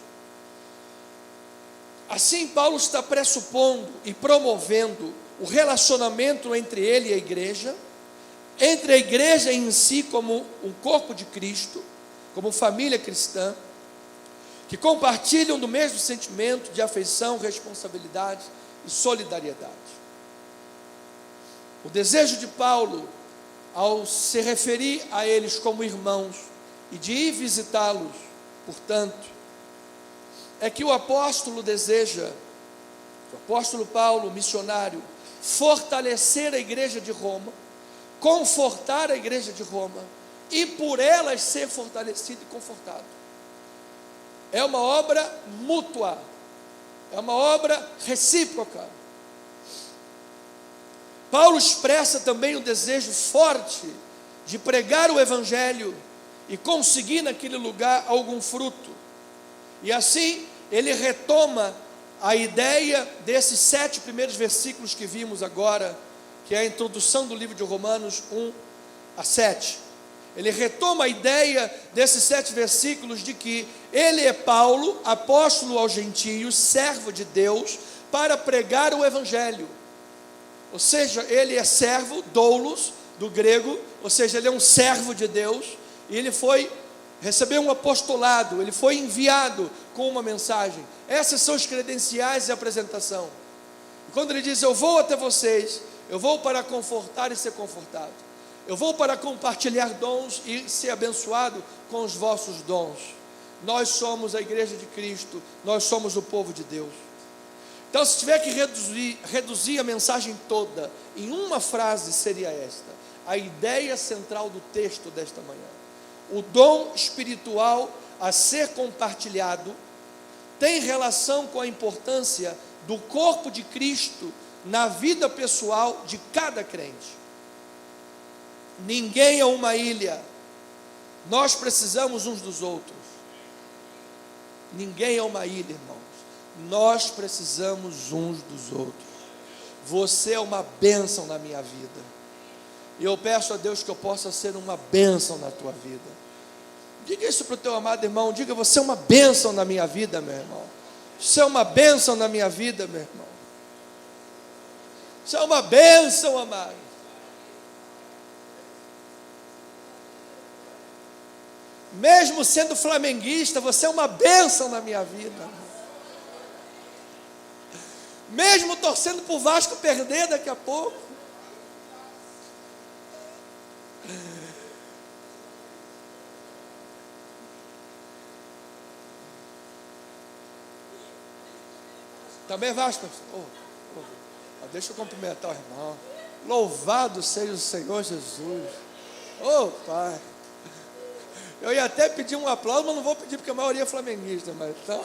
Speaker 1: Assim Paulo está pressupondo e promovendo o relacionamento entre ele e a igreja, entre a igreja em si como um corpo de Cristo, como família cristã, que compartilham do mesmo sentimento de afeição, responsabilidade e solidariedade. O desejo de Paulo, ao se referir a eles como irmãos e de ir visitá-los, portanto, é que o apóstolo deseja, o apóstolo Paulo, missionário, fortalecer a igreja de Roma, confortar a igreja de Roma, e por elas ser fortalecido e confortado. É uma obra mútua, é uma obra recíproca. Paulo expressa também o desejo forte de pregar o Evangelho e conseguir naquele lugar algum fruto. E assim ele retoma a ideia desses 7 primeiros versículos que vimos agora, que é a introdução do livro de Romanos 1-7. Ele retoma a ideia desses 7 versículos de que ele é Paulo, apóstolo aos gentios, servo de Deus, para pregar o evangelho. Ou seja, ele é servo, doulos, do grego, ou seja, ele é um servo de Deus, e ele recebeu um apostolado, ele foi enviado com uma mensagem. Essas são os credenciais de apresentação. E quando ele diz, eu vou até vocês, eu vou para confortar e ser confortado, eu vou para compartilhar dons e ser abençoado com os vossos dons. Nós somos a igreja de Cristo, nós somos o povo de Deus. Então, se tiver que reduzir a mensagem toda em uma frase, seria esta: a ideia central do texto desta manhã. O dom espiritual a ser compartilhado tem relação com a importância do corpo de Cristo na vida pessoal de cada crente. Ninguém é uma ilha, nós precisamos uns dos outros. Ninguém é uma ilha, irmãos, nós precisamos uns dos outros. Você é uma bênção na minha vida, e eu peço a Deus que eu possa ser uma bênção na tua vida. Diga isso para o teu amado irmão, diga: você é uma bênção na minha vida, meu irmão. Você é uma bênção na minha vida, meu irmão. Você é uma bênção, amado. Mesmo sendo flamenguista, você é uma bênção na minha vida. Mesmo torcendo para o Vasco perder daqui a pouco. Também Vasco. Deixa eu cumprimentar o irmão. Louvado seja o Senhor Jesus. Pai. Eu ia até pedir um aplauso, mas não vou pedir porque a maioria é flamenguista. Mas então,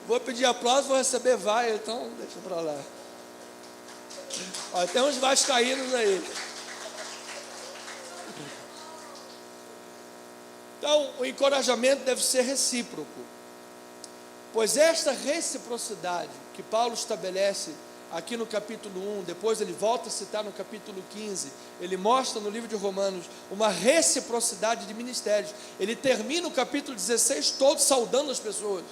Speaker 1: vou pedir aplauso, vou receber vai, então deixa para lá. Tem uns vascaínos aí. Então, o encorajamento deve ser recíproco, pois esta reciprocidade que Paulo estabelece aqui no capítulo 1, depois ele volta a citar no capítulo 15, ele mostra no livro de Romanos uma reciprocidade de ministérios. Ele termina o capítulo 16 todo saudando as pessoas,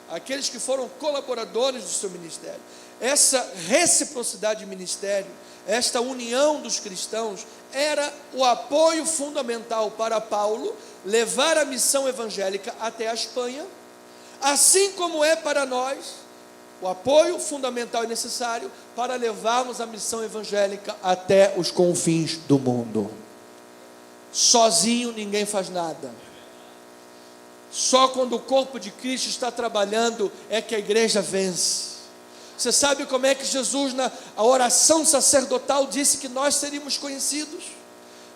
Speaker 1: aqueles que foram colaboradores do seu ministério. Essa reciprocidade de ministério, esta união dos cristãos, era o apoio fundamental para Paulo levar a missão evangélica até a Espanha, assim como é para nós o apoio fundamental e necessário para levarmos a missão evangélica até os confins do mundo. Sozinho ninguém faz nada. Só quando o corpo de Cristo está trabalhando é que a igreja vence. Você sabe como é que Jesus, na oração sacerdotal, disse que nós seríamos conhecidos?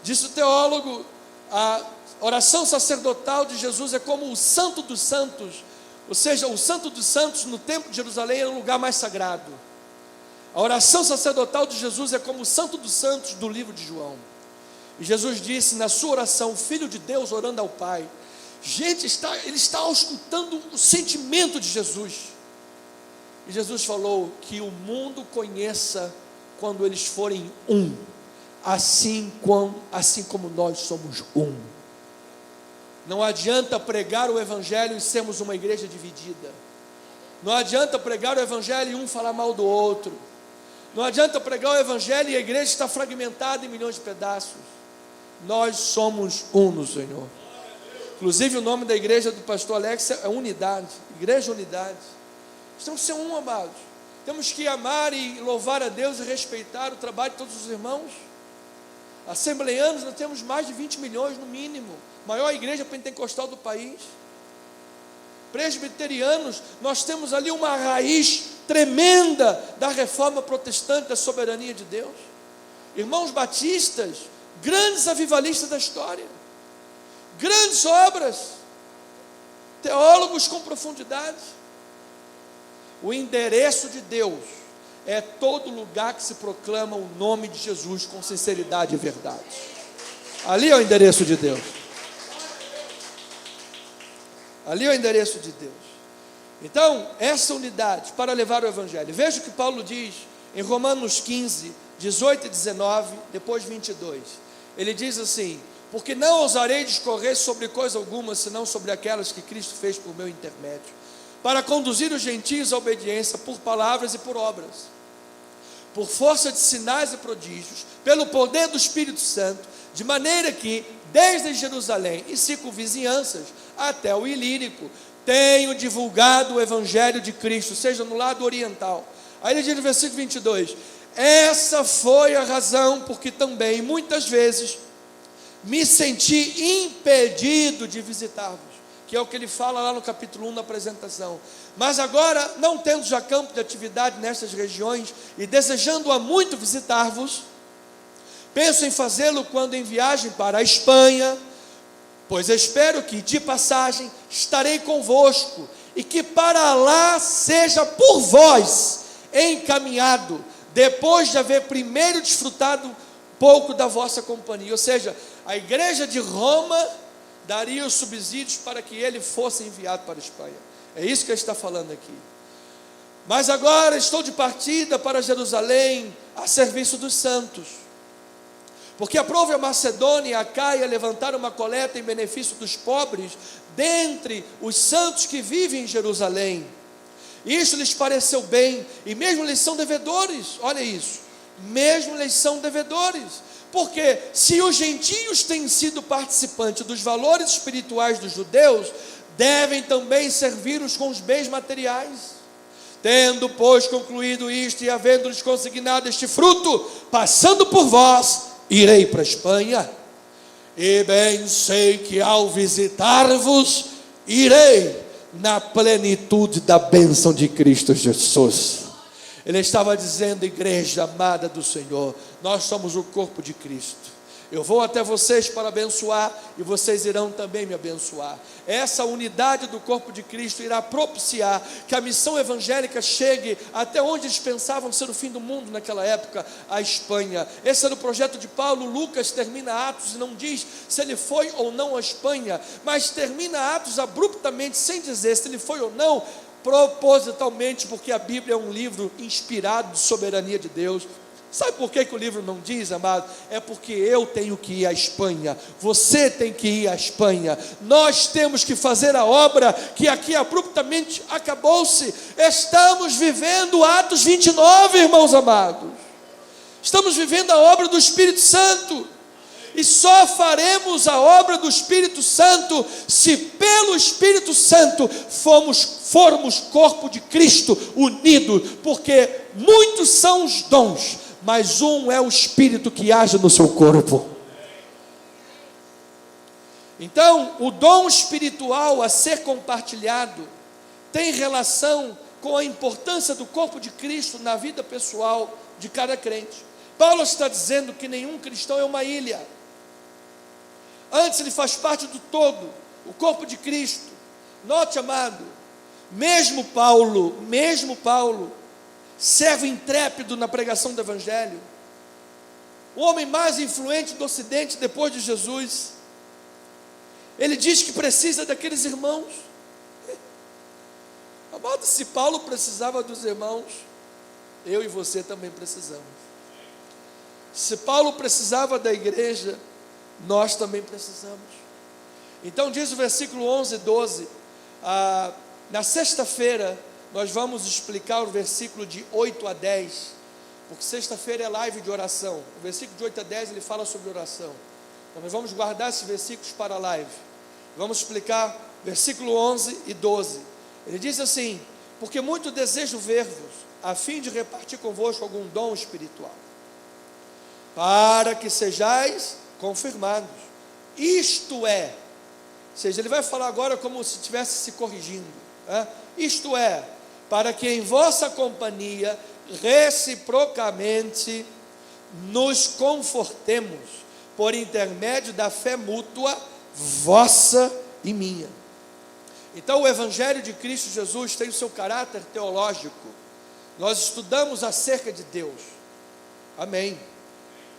Speaker 1: Disse o teólogo, a oração sacerdotal de Jesus é como o Santo dos Santos. Ou seja, o Santo dos Santos no Templo de Jerusalém era um lugar mais sagrado. A oração sacerdotal de Jesus é como o Santo dos Santos do livro de João. E Jesus disse na sua oração, o Filho de Deus orando ao Pai. Gente, ele está escutando o sentimento de Jesus. E Jesus falou que o mundo conheça quando eles forem um, assim como nós somos um. Não adianta pregar o evangelho e sermos uma igreja dividida. Não adianta pregar o evangelho e um falar mal do outro. Não adianta pregar o evangelho e a igreja está fragmentada em milhões de pedaços. Nós somos um no Senhor. Inclusive o nome da igreja do pastor Alex é Unidade, Igreja Unidade. Nós temos que ser um, amados. Temos que amar e louvar a Deus e respeitar o trabalho de todos os irmãos. Assembleianos, nós temos mais de 20 milhões no mínimo, maior igreja pentecostal do país. Presbiterianos, nós temos ali uma raiz tremenda da reforma protestante, da soberania de Deus. Irmãos batistas, grandes avivalistas da história, grandes obras, teólogos com profundidade. O endereço de Deus é todo lugar que se proclama o nome de Jesus com sinceridade e verdade. Ali é o endereço de Deus. Ali é o endereço de Deus. Então, essa unidade para levar o evangelho. Veja o que Paulo diz em Romanos 15, 18 e 19, depois 22. Ele diz assim: porque não ousarei discorrer sobre coisa alguma, senão sobre aquelas que Cristo fez por meu intermédio, para conduzir os gentios à obediência por palavras e por obras, por força de sinais e prodígios, pelo poder do Espírito Santo, de maneira que, desde Jerusalém e circunvizinhanças até o Ilírico, tenho divulgado o Evangelho de Cristo, seja no lado oriental. Aí ele diz no versículo 22, essa foi a razão porque também, muitas vezes, me senti impedido de visitar-vos, que é o que ele fala lá no capítulo 1 na apresentação. Mas agora, não tendo já campo de atividade nestas regiões, e desejando-a muito visitar-vos, penso em fazê-lo quando em viagem para a Espanha, pois espero que, de passagem, estarei convosco, e que para lá seja por vós encaminhado, depois de haver primeiro desfrutado pouco da vossa companhia. Ou seja, a igreja de Roma daria os subsídios para que ele fosse enviado para a Espanha. É isso que ele está falando aqui. Mas agora estou de partida para Jerusalém, a serviço dos santos, porque aprove a Macedônia e a Caia levantar uma coleta em benefício dos pobres, dentre os santos que vivem em Jerusalém. Isso lhes pareceu bem, e mesmo eles são devedores, olha isso, mesmo eles são devedores, porque se os gentios têm sido participantes dos valores espirituais dos judeus, devem também servi-los com os bens materiais. Tendo, pois, concluído isto e havendo-lhes consignado este fruto, passando por vós, irei para a Espanha, e bem sei que ao visitar-vos, irei na plenitude da bênção de Cristo Jesus. Ele estava dizendo, igreja amada do Senhor, nós somos o corpo de Cristo. Eu vou até vocês para abençoar, e vocês irão também me abençoar. Essa unidade do corpo de Cristo irá propiciar que a missão evangélica chegue até onde eles pensavam ser o fim do mundo naquela época, a Espanha. Esse era o projeto de Paulo. Lucas termina Atos e não diz se ele foi ou não à Espanha, mas termina Atos abruptamente, sem dizer se ele foi ou não, propositalmente, porque a Bíblia é um livro inspirado de soberania de Deus. Sabe por que o livro não diz, amado? É porque eu tenho que ir à Espanha, você tem que ir à Espanha, nós temos que fazer a obra que aqui abruptamente acabou-se. Estamos vivendo Atos 29, irmãos amados, estamos vivendo a obra do Espírito Santo, e só faremos a obra do Espírito Santo se pelo Espírito Santo formos corpo de Cristo unido, porque muitos são os dons, mas um é o Espírito que age no seu corpo. Então, o dom espiritual a ser compartilhado tem relação com a importância do corpo de Cristo na vida pessoal de cada crente. Paulo está dizendo que nenhum cristão é uma ilha. Antes ele faz parte do todo, o corpo de Cristo. Note, amado, mesmo Paulo, servo intrépido na pregação do Evangelho, o homem mais influente do Ocidente depois de Jesus, ele diz que precisa daqueles irmãos. Amado, se Paulo precisava dos irmãos, eu e você também precisamos. Se Paulo precisava da igreja, nós também precisamos. Então diz o versículo 11 e 12, na sexta-feira nós vamos explicar o versículo de 8 a 10, porque sexta-feira é live de oração. O versículo de 8 a 10 ele fala sobre oração, então nós vamos guardar esses versículos para a live. Vamos explicar versículo 11 e 12. Ele diz assim: porque muito desejo ver-vos, a fim de repartir convosco algum dom espiritual, para que sejais confirmados. Isto é, ou seja, ele vai falar agora como se estivesse se corrigindo, isto é, para que em vossa companhia reciprocamente nos confortemos por intermédio da fé mútua vossa e minha. Então o Evangelho de Cristo Jesus tem o seu caráter teológico. Nós estudamos acerca de Deus, amém.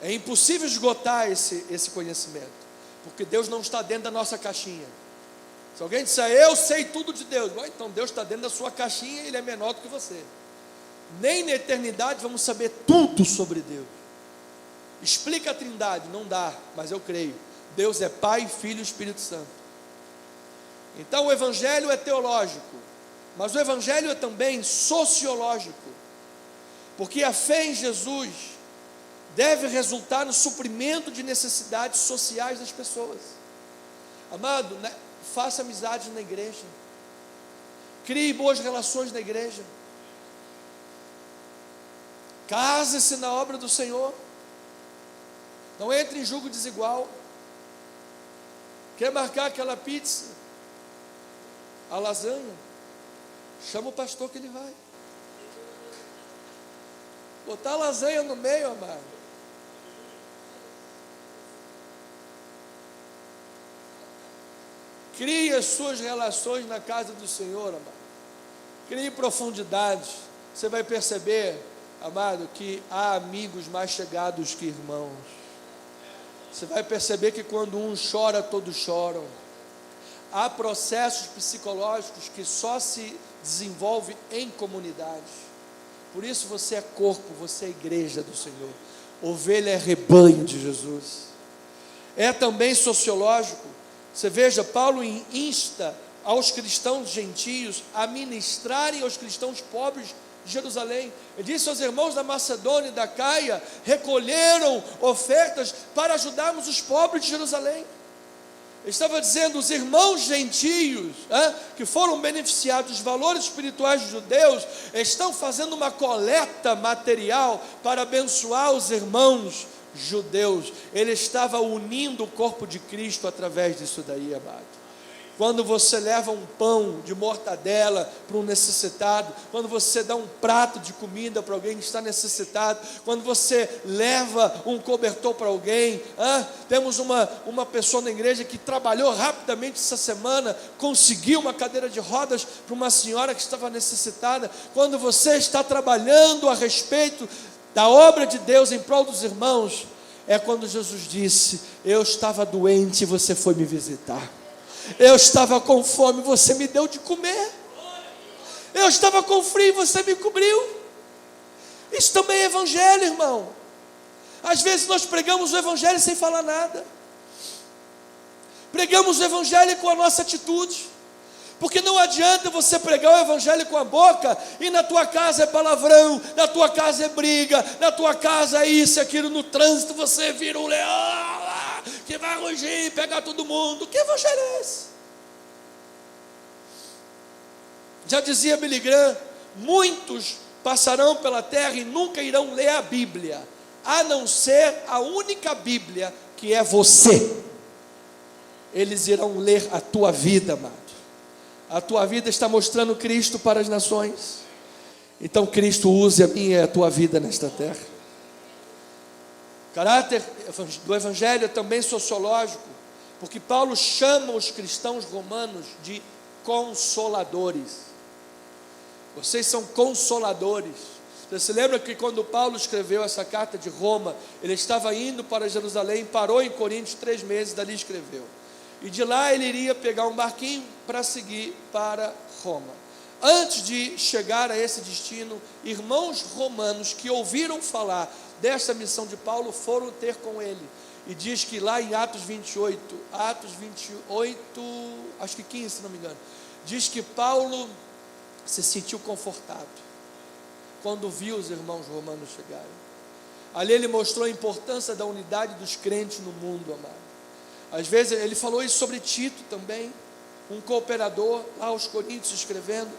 Speaker 1: É impossível esgotar esse conhecimento, porque Deus não está dentro da nossa caixinha. Se alguém disser, eu sei tudo de Deus, bom, então Deus está dentro da sua caixinha e Ele é menor do que você. Nem na eternidade vamos saber tudo sobre Deus. Explica a Trindade, não dá, mas eu creio. Deus é Pai, Filho e Espírito Santo. Então o Evangelho é teológico, Mas o Evangelho é também sociológico, porque a fé em Jesus deve resultar no suprimento de necessidades sociais das pessoas. Amado, faça amizades na igreja, crie boas relações na igreja, case-se na obra do Senhor, não entre em julgo desigual. Quer marcar aquela pizza, a lasanha, chama o pastor que ele vai. Botar a lasanha no meio, amado. Crie as suas relações na casa do Senhor, amado. Crie profundidade. Você vai perceber, amado, que há amigos mais chegados que irmãos. Você vai perceber que quando um chora, todos choram. Há processos psicológicos que só se desenvolvem em comunidade. Por isso você é corpo, você é igreja do Senhor. Ovelha é rebanho de Jesus. É também sociológico. Você veja, Paulo insta aos cristãos gentios a ministrarem aos cristãos pobres de Jerusalém. Ele disse aos irmãos da Macedônia e da Caia, recolheram ofertas para ajudarmos os pobres de Jerusalém. Ele estava dizendo, os irmãos gentios, que foram beneficiados dos valores espirituais dos judeus, estão fazendo uma coleta material para abençoar os irmãos judeus. Ele estava unindo o corpo de Cristo através disso daí, amado. Quando você leva um pão de mortadela para um necessitado, quando você dá um prato de comida para alguém que está necessitado, quando você leva um cobertor para alguém, temos uma pessoa na igreja que trabalhou rapidamente essa semana, conseguiu uma cadeira de rodas para uma senhora que estava necessitada. Quando você está trabalhando a respeito da obra de Deus em prol dos irmãos, é quando Jesus disse, eu estava doente e você foi me visitar. Eu estava com fome, você me deu de comer. Eu estava com frio, você me cobriu. Isso também é evangelho, irmão. Às vezes nós pregamos o evangelho sem falar nada. Pregamos o evangelho com a nossa atitude. Porque não adianta você pregar o evangelho com a boca e na tua casa é palavrão, na tua casa é briga, na tua casa é isso e aquilo, no trânsito você vira um leão que vai rugir e pegar todo mundo. Que evangelho é esse? Já dizia Billy Graham, muitos passarão pela terra e nunca irão ler a Bíblia, a não ser a única Bíblia que é você. Eles irão ler a tua vida, amado. A tua vida está mostrando Cristo para as nações. Então Cristo use a minha e a tua vida nesta terra. O caráter do evangelho é também sociológico, porque Paulo chama os cristãos romanos de consoladores. Vocês são consoladores. Você se lembra que quando Paulo escreveu essa carta de Roma, ele estava indo para Jerusalém, parou em Coríntios 3 meses, dali escreveu. E de lá ele iria pegar um barquinho para seguir para Roma. Antes de chegar a esse destino, irmãos romanos que ouviram falar desta missão de Paulo foram ter com ele. E diz que lá em Atos 28, acho que 15 se não me engano, diz que Paulo se sentiu confortado quando viu os irmãos romanos chegarem. Ali ele mostrou a importância da unidade dos crentes no mundo, amado. Às vezes ele falou isso sobre Tito também, um cooperador lá aos Coríntios escrevendo.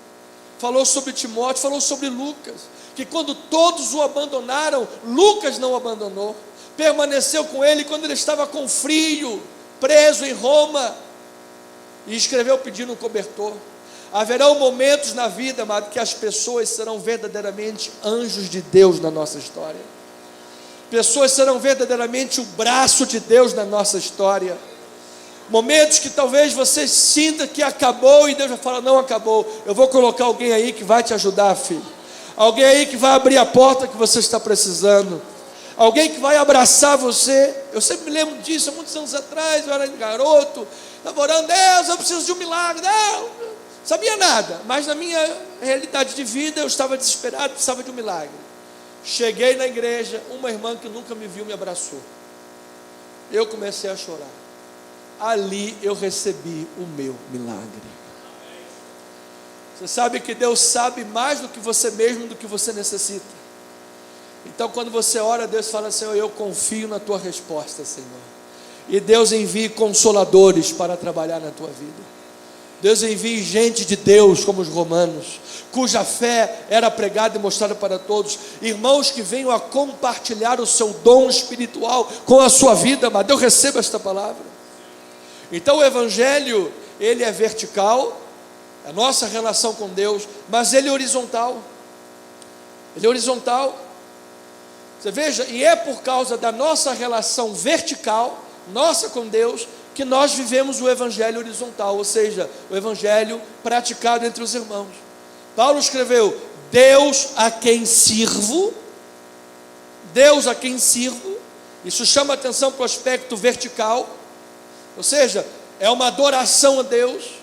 Speaker 1: Falou sobre Timóteo, falou sobre Lucas, que quando todos o abandonaram, Lucas não abandonou, permaneceu com ele quando ele estava com frio, preso em Roma, e escreveu pedindo um cobertor. Haverão momentos na vida, amado, que as pessoas serão verdadeiramente anjos de Deus na nossa história. Pessoas serão verdadeiramente o braço de Deus na nossa história. Momentos que talvez você sinta que acabou e Deus vai falar, não acabou. Eu vou colocar alguém aí que vai te ajudar, filho. Alguém aí que vai abrir a porta que você está precisando. Alguém que vai abraçar você. Eu sempre me lembro disso, há muitos anos atrás, eu era garoto, estava orando, Deus, eu preciso de um milagre. Não sabia nada, mas na minha realidade de vida eu estava desesperado, precisava de um milagre. Cheguei na igreja, uma irmã que nunca me viu me abraçou. Eu comecei a chorar. Ali eu recebi o meu milagre. Você sabe que Deus sabe mais do que você mesmo, do que você necessita. Então quando você ora, Deus fala: Senhor, eu confio na tua resposta, Senhor. E Deus envie consoladores para trabalhar na tua vida. Deus envie gente de Deus, como os romanos, cuja fé era pregada e mostrada para todos. Irmãos que venham a compartilhar o seu dom espiritual com a sua vida, amado. Eu recebo esta palavra. Então o Evangelho, ele é vertical, a nossa relação com Deus, mas ele é horizontal. Ele é horizontal. Você veja, e é por causa da nossa relação vertical, nossa com Deus, que nós vivemos o Evangelho horizontal, ou seja, o Evangelho praticado entre os irmãos. Paulo escreveu: Deus a quem sirvo, Deus a quem sirvo. Isso chama atenção para o aspecto vertical, ou seja, é uma adoração a Deus.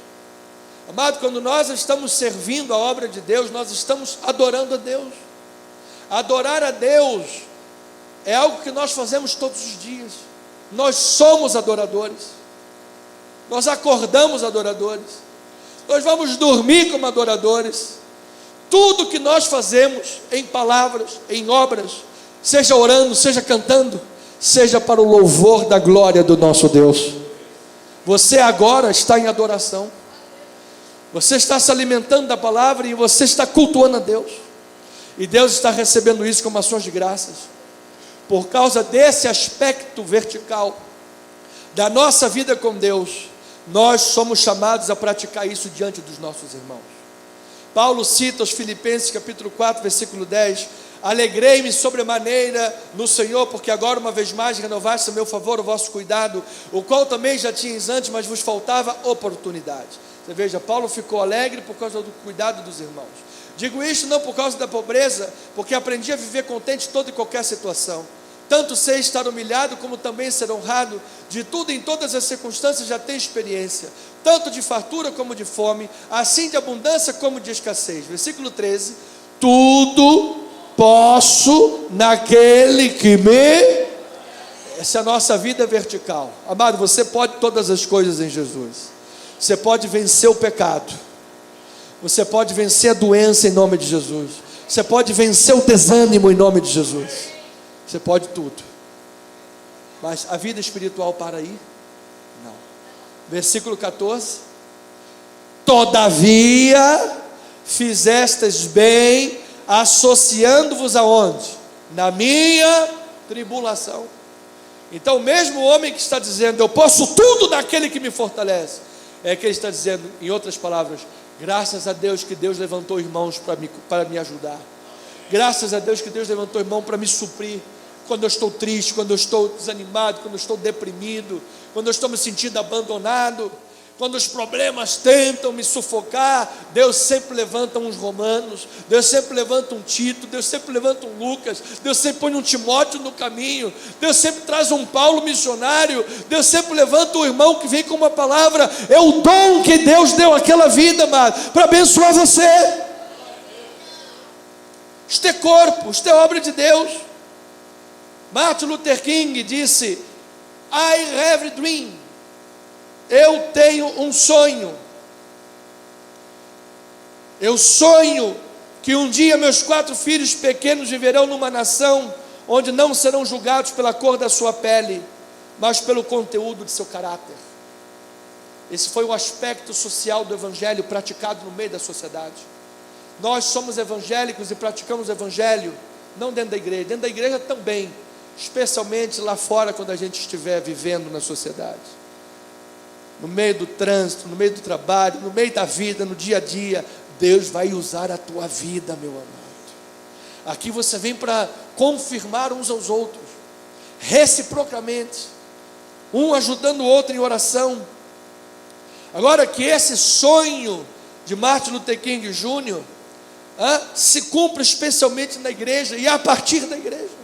Speaker 1: Amado, quando nós estamos servindo a obra de Deus, nós estamos adorando a Deus. Adorar a Deus é algo que nós fazemos todos os dias. Nós somos adoradores. Nós acordamos adoradores. Nós vamos dormir como adoradores. Tudo que nós fazemos em palavras, em obras, seja orando, seja cantando, seja para o louvor da glória do nosso Deus. Você agora está em adoração. Você está se alimentando da palavra e você está cultuando a Deus. E Deus está recebendo isso como ações de graças. Por causa desse aspecto vertical da nossa vida com Deus, nós somos chamados a praticar isso diante dos nossos irmãos. Paulo cita aos Filipenses capítulo 4, versículo 10: Alegrei-me sobremaneira no Senhor, porque agora uma vez mais renovaste a meu favor o vosso cuidado, o qual também já tinhas antes, mas vos faltava oportunidade. Você veja, Paulo ficou alegre por causa do cuidado dos irmãos. Digo isto não por causa da pobreza, porque aprendi a viver contente em toda e qualquer situação. Tanto sei estar humilhado, como também ser honrado. De tudo, em todas as circunstâncias, já tenho experiência, tanto de fartura como de fome, assim de abundância como de escassez. Versículo 13: Tudo posso naquele que me... Essa é a nossa vida vertical. Amado, você pode todas as coisas em Jesus. Você pode vencer o pecado. Você pode vencer a doença em nome de Jesus. Você pode vencer o desânimo em nome de Jesus. Você pode tudo. Mas a vida espiritual para aí? Não. Versículo 14: Todavia fizestes bem, associando-vos aonde? Na minha tribulação. Então mesmo o homem que está dizendo: eu posso tudo naquele que me fortalece, é que ele está dizendo, em outras palavras: graças a Deus que Deus levantou irmãos para me ajudar. Graças a Deus que Deus levantou irmão para me suprir. Quando eu estou triste, quando eu estou desanimado, quando eu estou deprimido, quando eu estou me sentindo abandonado, quando os problemas tentam me sufocar, Deus sempre levanta uns Romanos, Deus sempre levanta um Tito, Deus sempre levanta um Lucas, Deus sempre põe um Timóteo no caminho, Deus sempre traz um Paulo missionário, Deus sempre levanta um irmão que vem com uma palavra. É o dom que Deus deu àquela vida, amado, para abençoar você. Isto é corpo, isto é obra de Deus. Martin Luther King disse: I have a dream. Eu tenho um sonho. Eu sonho que um dia meus 4 filhos pequenos viverão numa nação onde não serão julgados pela cor da sua pele, mas pelo conteúdo de seu caráter. Esse foi o aspecto social do Evangelho praticado no meio da sociedade. Nós somos evangélicos e praticamos o Evangelho não dentro da igreja também, especialmente lá fora, quando a gente estiver vivendo na sociedade, no meio do trânsito, no meio do trabalho, no meio da vida, no dia a dia. Deus vai usar a tua vida, meu amado. Aqui você vem para confirmar uns aos outros, reciprocamente, um ajudando o outro em oração. Agora, que esse sonho de Martin Luther King Jr. Se cumpra especialmente na igreja e a partir da igreja.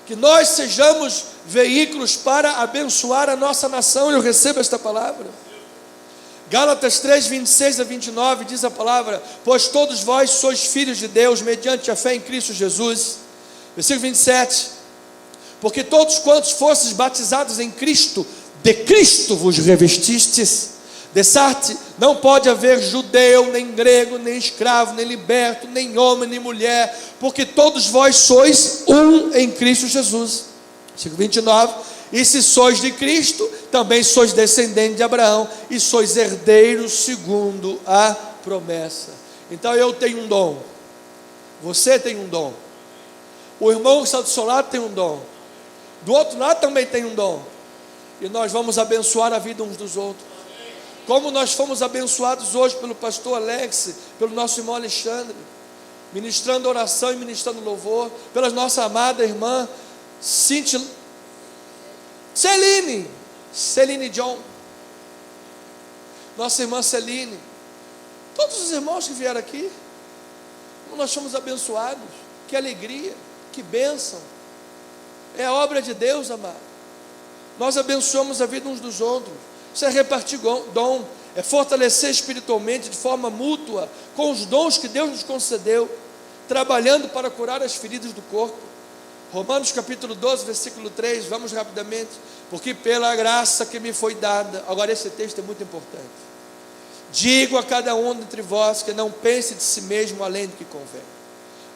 Speaker 1: Que nós sejamos veículos para abençoar a nossa nação. Eu recebo esta palavra. Gálatas 3, 26 a 29 diz a palavra: pois todos vós sois filhos de Deus, mediante a fé em Cristo Jesus. Versículo 27: porque todos quantos fostes batizados em Cristo, de Cristo vos revestistes. Dessarte, não pode haver judeu, nem grego, nem escravo, nem liberto, nem homem, nem mulher, porque todos vós sois um em Cristo Jesus. Versículo 29, e se sois de Cristo, também sois descendentes de Abraão, e sois herdeiros segundo a promessa. Então eu tenho um dom, você tem um dom, o irmão que está do seu lado tem um dom, do outro lado também tem um dom, e nós vamos abençoar a vida uns dos outros. Como nós fomos abençoados hoje pelo pastor Alex, pelo nosso irmão Alexandre, ministrando oração e ministrando louvor, pela nossa amada irmã Celine John, nossa irmã Celine, todos os irmãos que vieram aqui, como nós fomos abençoados, que alegria, que bênção, é a obra de Deus, amado. Nós abençoamos a vida uns dos outros. Isso é repartir dom, é fortalecer espiritualmente de forma mútua, com os dons que Deus nos concedeu, trabalhando para curar as feridas do corpo. Romanos capítulo 12, versículo 3, vamos rapidamente. Porque pela graça que me foi dada, agora esse texto é muito importante. Digo a cada um dentre vós que não pense de si mesmo além do que convém.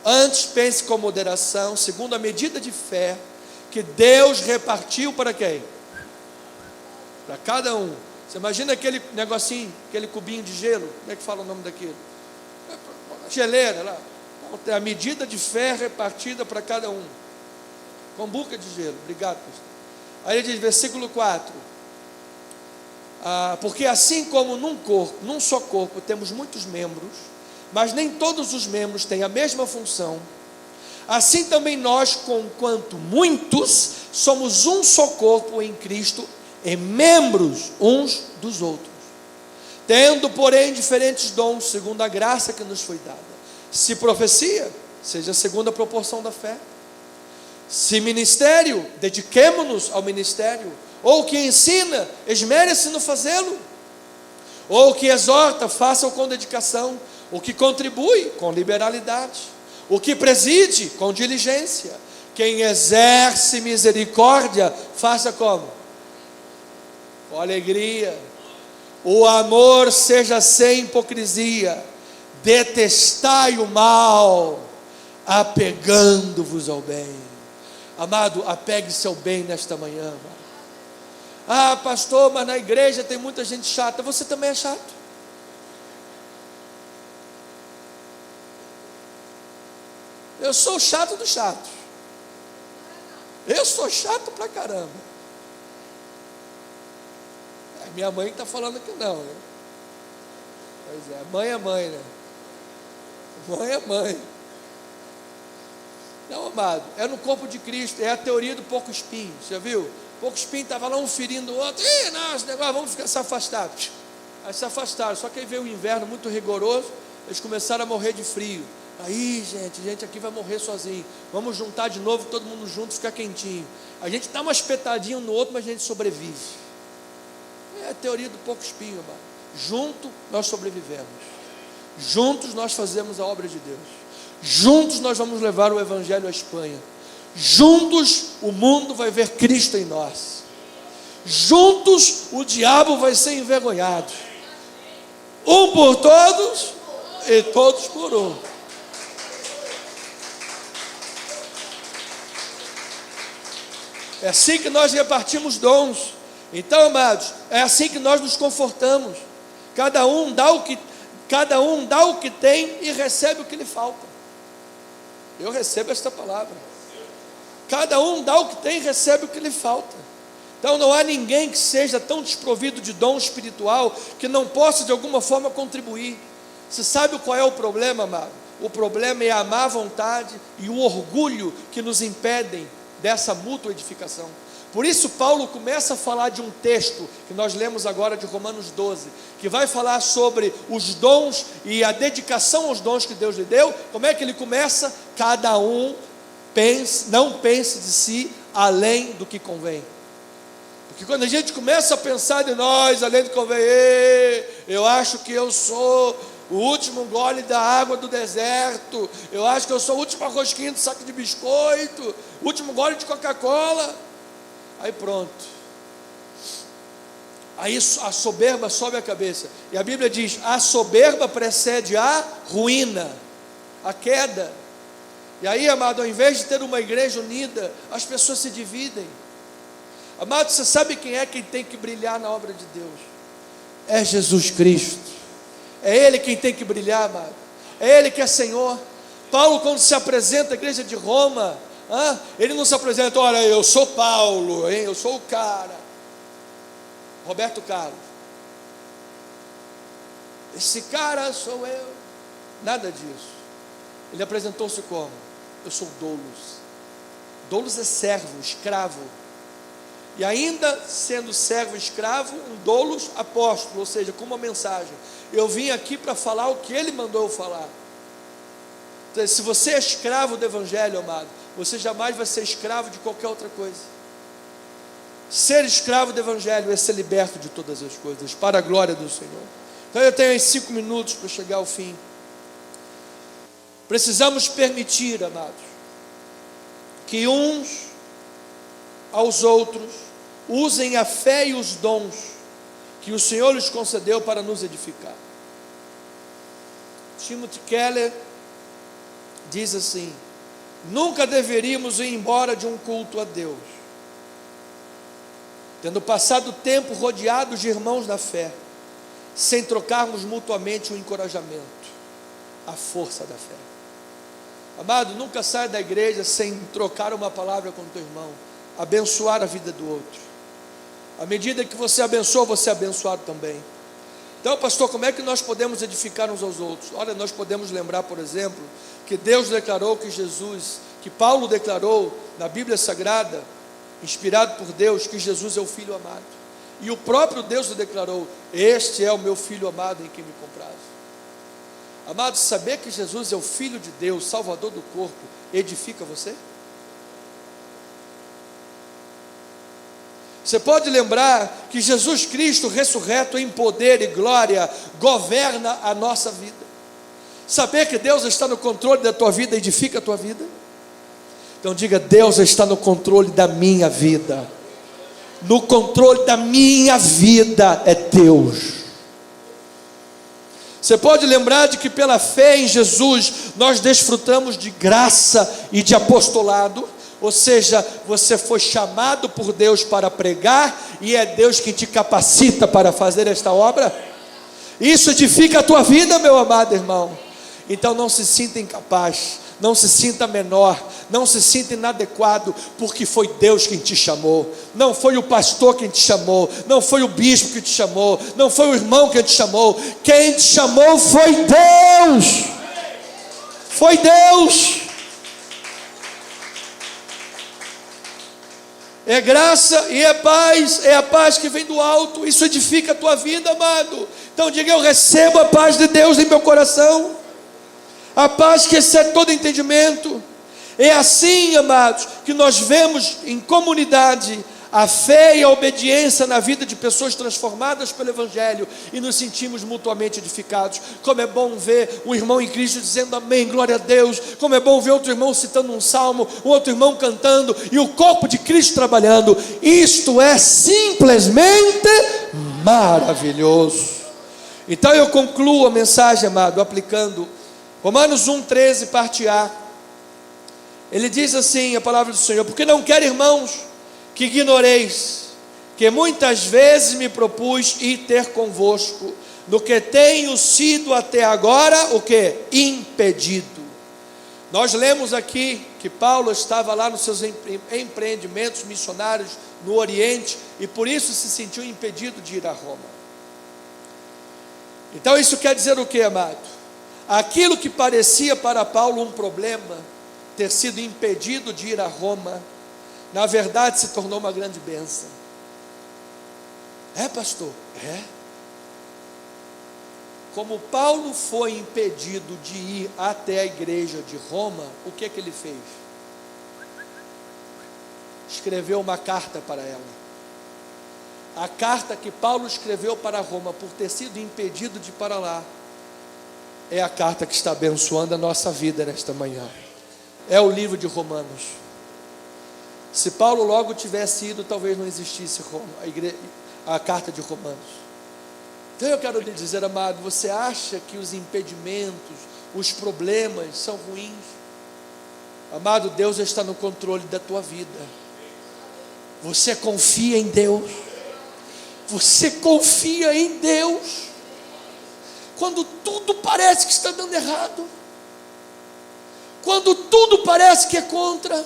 Speaker 1: Antes pense com moderação, segundo a medida de fé que Deus repartiu para quem? Para cada um. Você imagina aquele negocinho, aquele cubinho de gelo, como é que fala o nome daquilo? Geleira lá. Tem a medida de fé repartida para cada um. Com boca de gelo. Obrigado, pastor. Aí ele diz, versículo 4. Porque assim como num só corpo, temos muitos membros, mas nem todos os membros têm a mesma função, assim também nós, conquanto muitos, somos um só corpo em Cristo, e membros uns dos outros, tendo porém diferentes dons, segundo a graça que nos foi dada. Se profecia, seja segundo a proporção da fé. Se ministério, dediquemo-nos ao ministério. Ou que ensina, esmere-se no fazê-lo. Ou que exorta, faça-o com dedicação. O que contribui, com liberalidade. O que preside, com diligência. Quem exerce misericórdia, faça como? Com alegria. O amor seja sem hipocrisia. Detestai o mal, apegando-vos ao bem. Amado, apegue-se ao bem nesta manhã, amado. Pastor, mas na igreja tem muita gente chata. Você também é chato. Eu sou chato dos chatos. Eu sou chato pra caramba. Minha mãe está falando que não, né? Pois é, mãe é mãe, né? Mãe é mãe. Não, amado, é no corpo de Cristo, é a teoria do pouco espinho, você já viu? Pouco espinho estava lá um ferindo o outro, não, esse negócio, vamos ficar se afastados. Aí se afastaram, só que aí veio o inverno muito rigoroso, eles começaram a morrer de frio. Aí, gente aqui vai morrer sozinho, vamos juntar de novo, todo mundo junto, ficar quentinho. A gente dá uma espetadinha um no outro, mas a gente sobrevive. É a teoria do pouco espinho, amado. Junto nós sobrevivemos. Juntos nós fazemos a obra de Deus. Juntos nós vamos levar o Evangelho à Espanha. Juntos o mundo vai ver Cristo em nós. Juntos o diabo vai ser envergonhado. Um por todos e todos por um. É assim que nós repartimos dons. Então, amados, é assim que nós nos confortamos. Cada um dá o que tem e recebe o que lhe falta. Eu recebo esta palavra. Cada um dá o que tem e recebe o que lhe falta. Então não há ninguém que seja tão desprovido de dom espiritual que não possa de alguma forma contribuir. Você sabe qual é o problema, amado? O problema é a má vontade e o orgulho que nos impedem dessa mútua edificação. Por isso Paulo começa a falar de um texto que nós lemos agora de Romanos 12, que vai falar sobre os dons e a dedicação aos dons que Deus lhe deu. Como é que ele começa? Cada um não pense de si além do que convém. Porque quando a gente começa a pensar de nós além do que convém, eu acho que eu sou o último gole da água do deserto, eu acho que eu sou o último rosquinha do saco de biscoito, o último gole de Coca-Cola. Aí pronto, Aí a soberba sobe a cabeça. E a Bíblia diz: a soberba precede a ruína, a queda. E aí, amado, ao invés de ter uma igreja unida, as pessoas se dividem. Amado, você sabe quem tem que brilhar na obra de Deus? É Jesus Cristo. É Ele quem tem que brilhar, amado. É Ele que é Senhor. Paulo, quando se apresenta à igreja de Roma, ele não se apresenta: olha, eu sou Paulo, hein? Eu sou o cara, Roberto Carlos, esse cara sou eu. Nada disso. Ele apresentou-se como: eu sou doulos. Doulos é servo, escravo. E ainda sendo servo, escravo, um doulos apóstolo, ou seja, com uma mensagem: eu vim aqui para falar o que ele mandou eu falar. Então, se você é escravo do Evangelho, amado, você jamais vai ser escravo de qualquer outra coisa. Ser escravo do Evangelho é ser liberto de todas as coisas, para a glória do Senhor. Então eu tenho aí 5 minutos para chegar ao fim. Precisamos permitir, amados, que uns aos outros usem a fé e os dons que o Senhor lhes concedeu para nos edificar. Timothy Keller diz assim: nunca deveríamos ir embora de um culto a Deus, tendo passado tempo rodeados de irmãos na fé, sem trocarmos mutuamente o encorajamento, a força da fé. Amado, nunca saia da igreja sem trocar uma palavra com o teu irmão, abençoar a vida do outro. À medida que você abençoa, você é abençoado também. Então, pastor, como é que nós podemos edificar uns aos outros? Olha, nós podemos lembrar, por exemplo, que Deus declarou que Paulo declarou na Bíblia Sagrada, inspirado por Deus, que Jesus é o Filho amado. E o próprio Deus o declarou: este é o meu Filho amado em quem me comprazo. Amado, saber que Jesus é o Filho de Deus, Salvador do corpo, edifica você? Você pode lembrar que Jesus Cristo, ressurreto em poder e glória, governa a nossa vida. Saber que Deus está no controle da tua vida edifica a tua vida? Então diga: Deus está no controle da minha vida. No controle da minha vida é Deus. Você pode lembrar de que pela fé em Jesus nós desfrutamos de graça e de apostolado. Ou seja, você foi chamado por Deus para pregar, e é Deus que te capacita para fazer esta obra. Isso edifica a tua vida, meu amado irmão. Então não se sinta incapaz, não se sinta menor, não se sinta inadequado, porque foi Deus quem te chamou. Não foi o pastor quem te chamou, não foi o bispo que te chamou, não foi o irmão que te chamou. Quem te chamou foi Deus. Foi Deus. É graça e é a paz que vem do alto. Isso edifica a tua vida, amado. Então diga: eu recebo a paz de Deus em meu coração, a paz que excede todo entendimento. É assim, amados, que nós vemos em comunidade a fé e a obediência na vida de pessoas transformadas pelo Evangelho, e nos sentimos mutuamente edificados. Como é bom ver um irmão em Cristo dizendo amém, glória a Deus. Como é bom ver outro irmão citando um salmo, um outro irmão cantando, e o corpo de Cristo trabalhando. Isto é simplesmente maravilhoso. Então eu concluo a mensagem, amado, aplicando Romanos 1,13, parte A. Ele diz assim, a palavra do Senhor: porque não quero, irmãos, que ignoreis que muitas vezes me propus ir ter convosco, no que tenho sido até agora o que? Impedido. Nós lemos aqui que Paulo estava lá nos seus empreendimentos missionários no Oriente, e por isso se sentiu impedido de ir a Roma. Então isso quer dizer o que, amado? Aquilo que parecia para Paulo um problema, ter sido impedido de ir a Roma, na verdade se tornou uma grande bênção. É, pastor? É. Como Paulo foi impedido de ir até a igreja de Roma, o que é que ele fez? Escreveu uma carta para ela. A carta que Paulo escreveu para Roma, por ter sido impedido de ir para lá, é a carta que está abençoando a nossa vida nesta manhã. É o livro de Romanos. Se Paulo logo tivesse ido, talvez não existisse Roma, a carta de Romanos. Então eu quero lhe dizer, amado, você acha que os impedimentos, os problemas são ruins? Amado, Deus está no controle da tua vida. Você confia em Deus. Você confia em Deus. Quando tudo parece que está dando errado, quando tudo parece que é contra.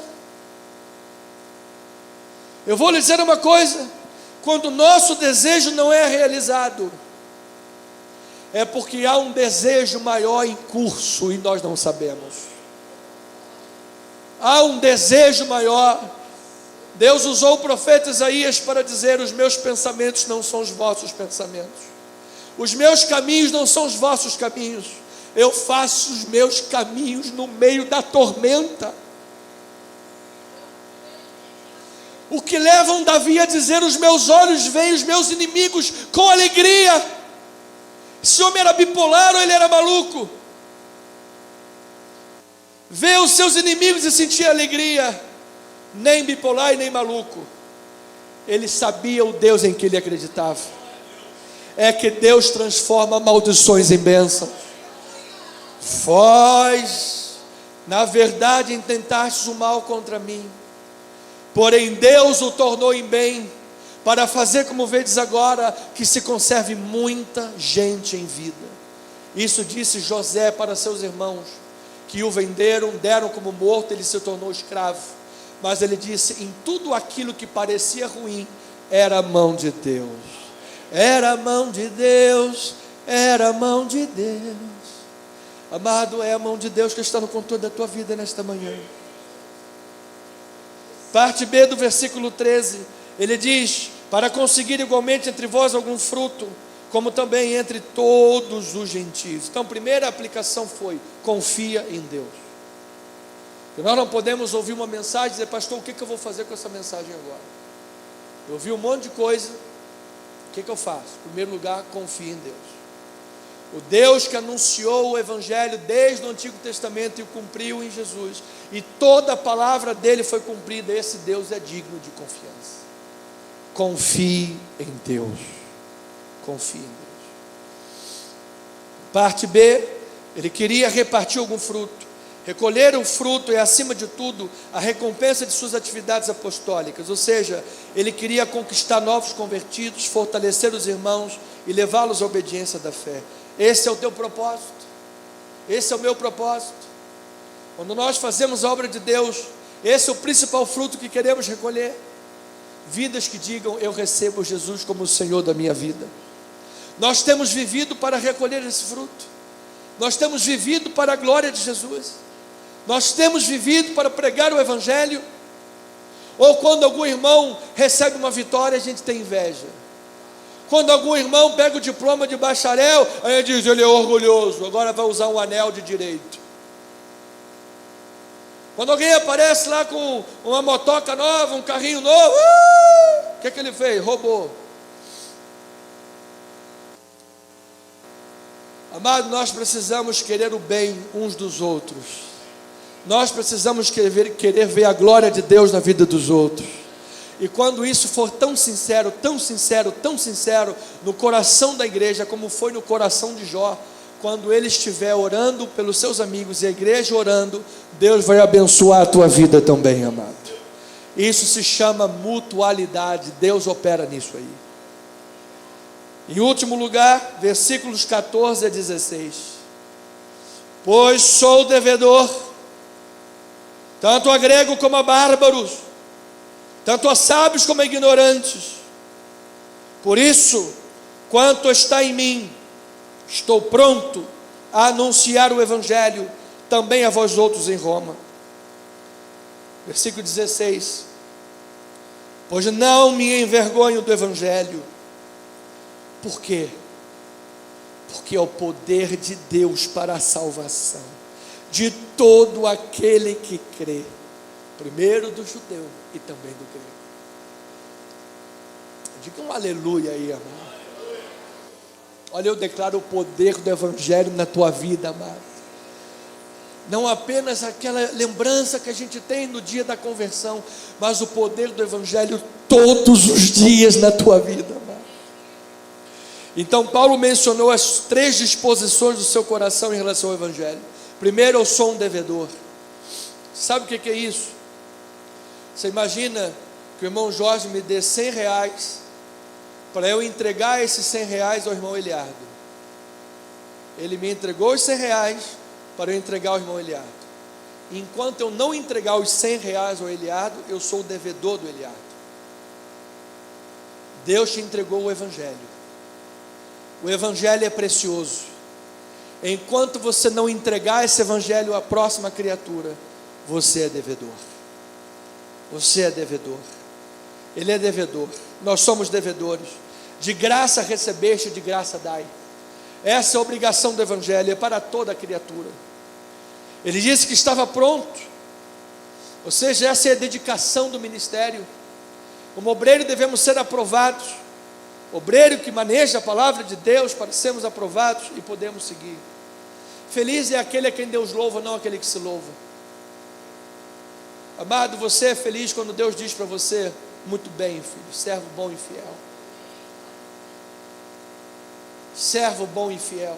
Speaker 1: Eu vou lhe dizer uma coisa: quando o nosso desejo não é realizado, é porque há um desejo maior em curso e nós não sabemos. Há um desejo maior. Deus usou o profeta Isaías para dizer: os meus pensamentos não são os vossos pensamentos, os meus caminhos não são os vossos caminhos. Eu faço os meus caminhos no meio da tormenta. O que leva um Davi a dizer: os meus olhos veem os meus inimigos com alegria. Esse homem era bipolar ou ele era maluco? Ver os seus inimigos e sentir alegria. Nem bipolar e nem maluco. Ele sabia o Deus em que ele acreditava. É que Deus transforma maldições em bênçãos. Vós, na verdade, intentastes o mal contra mim, porém Deus o tornou em bem, para fazer como vedes agora, que se conserve muita gente em vida. Isso disse José para seus irmãos, que o venderam, deram como morto, ele se tornou escravo. Mas ele disse: em tudo aquilo que parecia ruim, era a mão de Deus. Era a mão de Deus, era a mão de Deus. Amado, é a mão de Deus que está no controle da tua vida nesta manhã. Parte B do versículo 13, ele diz: para conseguir igualmente entre vós algum fruto, como também entre todos os gentios. Então, a primeira aplicação foi: confia em Deus. Porque nós não podemos ouvir uma mensagem e dizer: pastor, o que eu vou fazer com essa mensagem agora? Eu ouvi um monte de coisa, o que eu faço? Em primeiro lugar, confia em Deus. O Deus que anunciou o Evangelho desde o Antigo Testamento e o cumpriu em Jesus, e toda a palavra dele foi cumprida, esse Deus é digno de confiança. Confie em Deus. Confie em Deus. Parte B, ele queria repartir algum fruto. Recolher o fruto é, acima de tudo, a recompensa de suas atividades apostólicas. Ou seja, ele queria conquistar novos convertidos, fortalecer os irmãos e levá-los à obediência da fé. Esse é o teu propósito. Esse é o meu propósito. Quando nós fazemos a obra de Deus, esse é o principal fruto que queremos recolher. Vidas que digam: eu recebo Jesus como o Senhor da minha vida. Nós temos vivido para recolher esse fruto. Nós temos vivido para a glória de Jesus. Nós temos vivido para pregar o Evangelho. Ou quando algum irmão recebe uma vitória, a gente tem inveja. Quando algum irmão pega o diploma de bacharel, aí a gente diz: ele é orgulhoso, agora vai usar um anel de direito. Quando alguém aparece lá com uma motoca nova, um carrinho novo, o que ele fez? Roubou. Amado, nós precisamos querer o bem uns dos outros. Nós precisamos querer ver a glória de Deus na vida dos outros. E quando isso for tão sincero, tão sincero, tão sincero no coração da igreja, como foi no coração de Jó, quando ele estiver orando pelos seus amigos e a igreja orando, Deus vai abençoar a tua vida também, amado. Isso se chama mutualidade. Deus opera nisso aí. Em último lugar, versículos 14 a 16. Pois sou devedor, tanto a grego como a bárbaros, tanto a sábios como a ignorantes. Por isso, quanto está em mim, estou pronto a anunciar o Evangelho também a vós outros em Roma. Versículo 16. Pois não me envergonho do Evangelho. Por quê? Porque é o poder de Deus para a salvação de todo aquele que crê, primeiro do judeu e também do grego. Diga um aleluia aí, amado. Olha, eu declaro o poder do Evangelho na tua vida, amado. Não apenas aquela lembrança que a gente tem no dia da conversão, mas o poder do Evangelho todos os dias na tua vida, amado. Então Paulo mencionou as 3 disposições do seu coração em relação ao Evangelho. Primeiro, eu sou um devedor. Sabe o que é isso? Você imagina que o irmão Jorge me dê R$100 para eu entregar esses R$100 ao irmão Eliardo. Ele me entregou os R$100 para eu entregar ao irmão Eliardo. Enquanto eu não entregar os R$100 ao Eliardo, eu sou o devedor do Eliardo. Deus te entregou o Evangelho. O Evangelho é precioso. Enquanto você não entregar esse Evangelho à próxima criatura, você é devedor. Você é devedor. Ele é devedor. Nós somos devedores. De graça recebeste, de graça dai. Essa é a obrigação do Evangelho, é para toda criatura. Ele disse que estava pronto. Ou seja, essa é a dedicação do ministério. Como obreiro devemos ser aprovados. Obreiro que maneja a palavra de Deus para sermos aprovados e podemos seguir. Feliz é aquele a quem Deus louva, não aquele que se louva. Amado, você é feliz quando Deus diz para você: muito bem, filho, servo bom e fiel. Servo bom e fiel.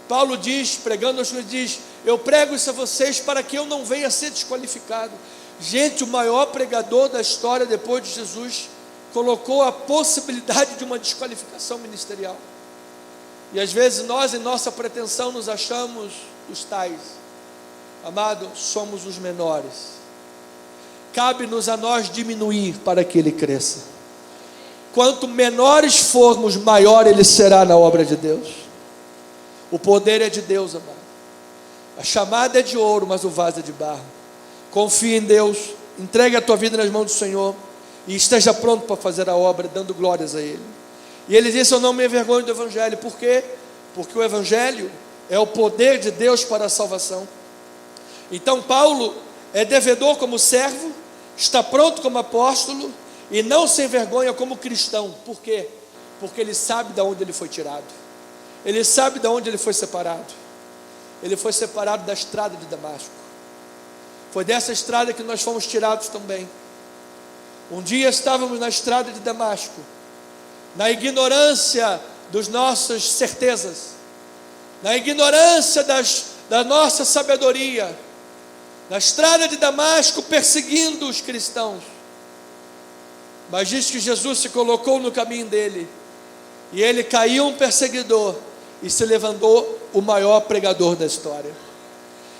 Speaker 1: Paulo diz, pregando as coisas, diz: eu prego isso a vocês para que eu não venha a ser desqualificado. Gente, o maior pregador da história depois de Jesus colocou a possibilidade de uma desqualificação ministerial. E às vezes nós, em nossa pretensão, nos achamos os tais. Amado, somos os menores. Cabe-nos a nós diminuir para que ele cresça. Quanto menores formos, maior ele será na obra de Deus. O poder é de Deus, amado. A chamada é de ouro, mas o vaso é de barro. Confie em Deus, entregue a tua vida nas mãos do Senhor e esteja pronto para fazer a obra, dando glórias a Ele. E ele disse: eu não me envergonho do Evangelho. Por quê? Porque o Evangelho é o poder de Deus para a salvação. Então Paulo é devedor como servo, está pronto como apóstolo e não se envergonha como cristão. Por quê? Porque ele sabe de onde ele foi tirado. Ele sabe de onde ele foi separado. Ele foi separado da estrada de Damasco. Foi dessa estrada que nós fomos tirados também. Um dia estávamos na estrada de Damasco, na ignorância das nossas certezas, na ignorância da nossa sabedoria, na estrada de Damasco, perseguindo os cristãos. Mas diz que Jesus se colocou no caminho dele, e ele caiu um perseguidor, e se levantou o maior pregador da história.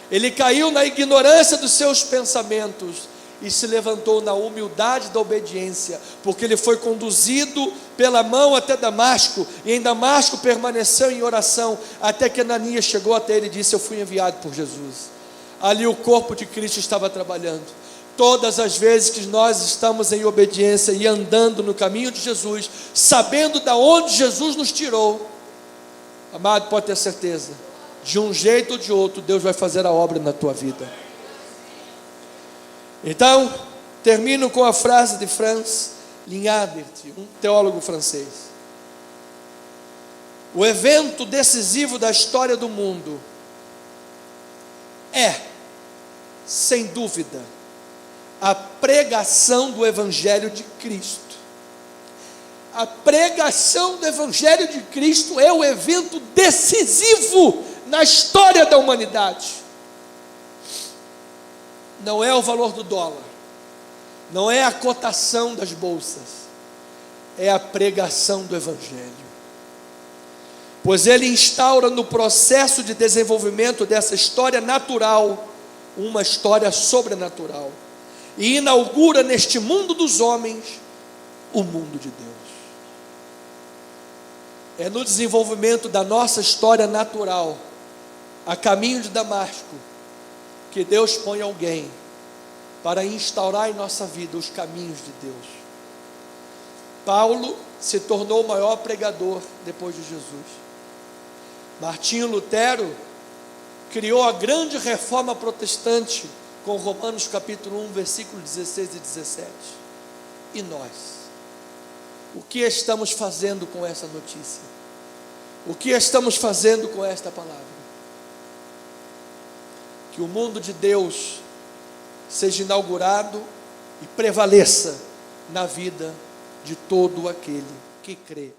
Speaker 1: Ele caiu na ignorância dos seus pensamentos, e se levantou na humildade da obediência, porque ele foi conduzido pela mão até Damasco, e em Damasco permaneceu em oração, até que Ananias chegou até ele e disse: eu fui enviado por Jesus. Ali o corpo de Cristo estava trabalhando. Todas as vezes que nós estamos em obediência e andando no caminho de Jesus, sabendo de onde Jesus nos tirou, amado, pode ter certeza, de um jeito ou de outro, Deus vai fazer a obra na tua vida. Então, termino com a frase de Franz Lignadert, um teólogo francês: o evento decisivo da história do mundo é, sem dúvida, a pregação do Evangelho de Cristo. A pregação do Evangelho de Cristo é o evento decisivo na história da humanidade. Não é o valor do dólar, não é a cotação das bolsas, é a pregação do Evangelho. Pois ele instaura no processo de desenvolvimento dessa história natural uma história sobrenatural, e inaugura neste mundo dos homens o mundo de Deus. É no desenvolvimento da nossa história natural, a caminho de Damasco, que Deus põe alguém para instaurar em nossa vida os caminhos de Deus. Paulo se tornou o maior pregador depois de Jesus. Martinho Lutero criou a grande reforma protestante com Romanos capítulo 1, versículos 16 e 17. E nós? O que estamos fazendo com essa notícia? O que estamos fazendo com esta palavra? Que o mundo de Deus seja inaugurado e prevaleça na vida de todo aquele que crê.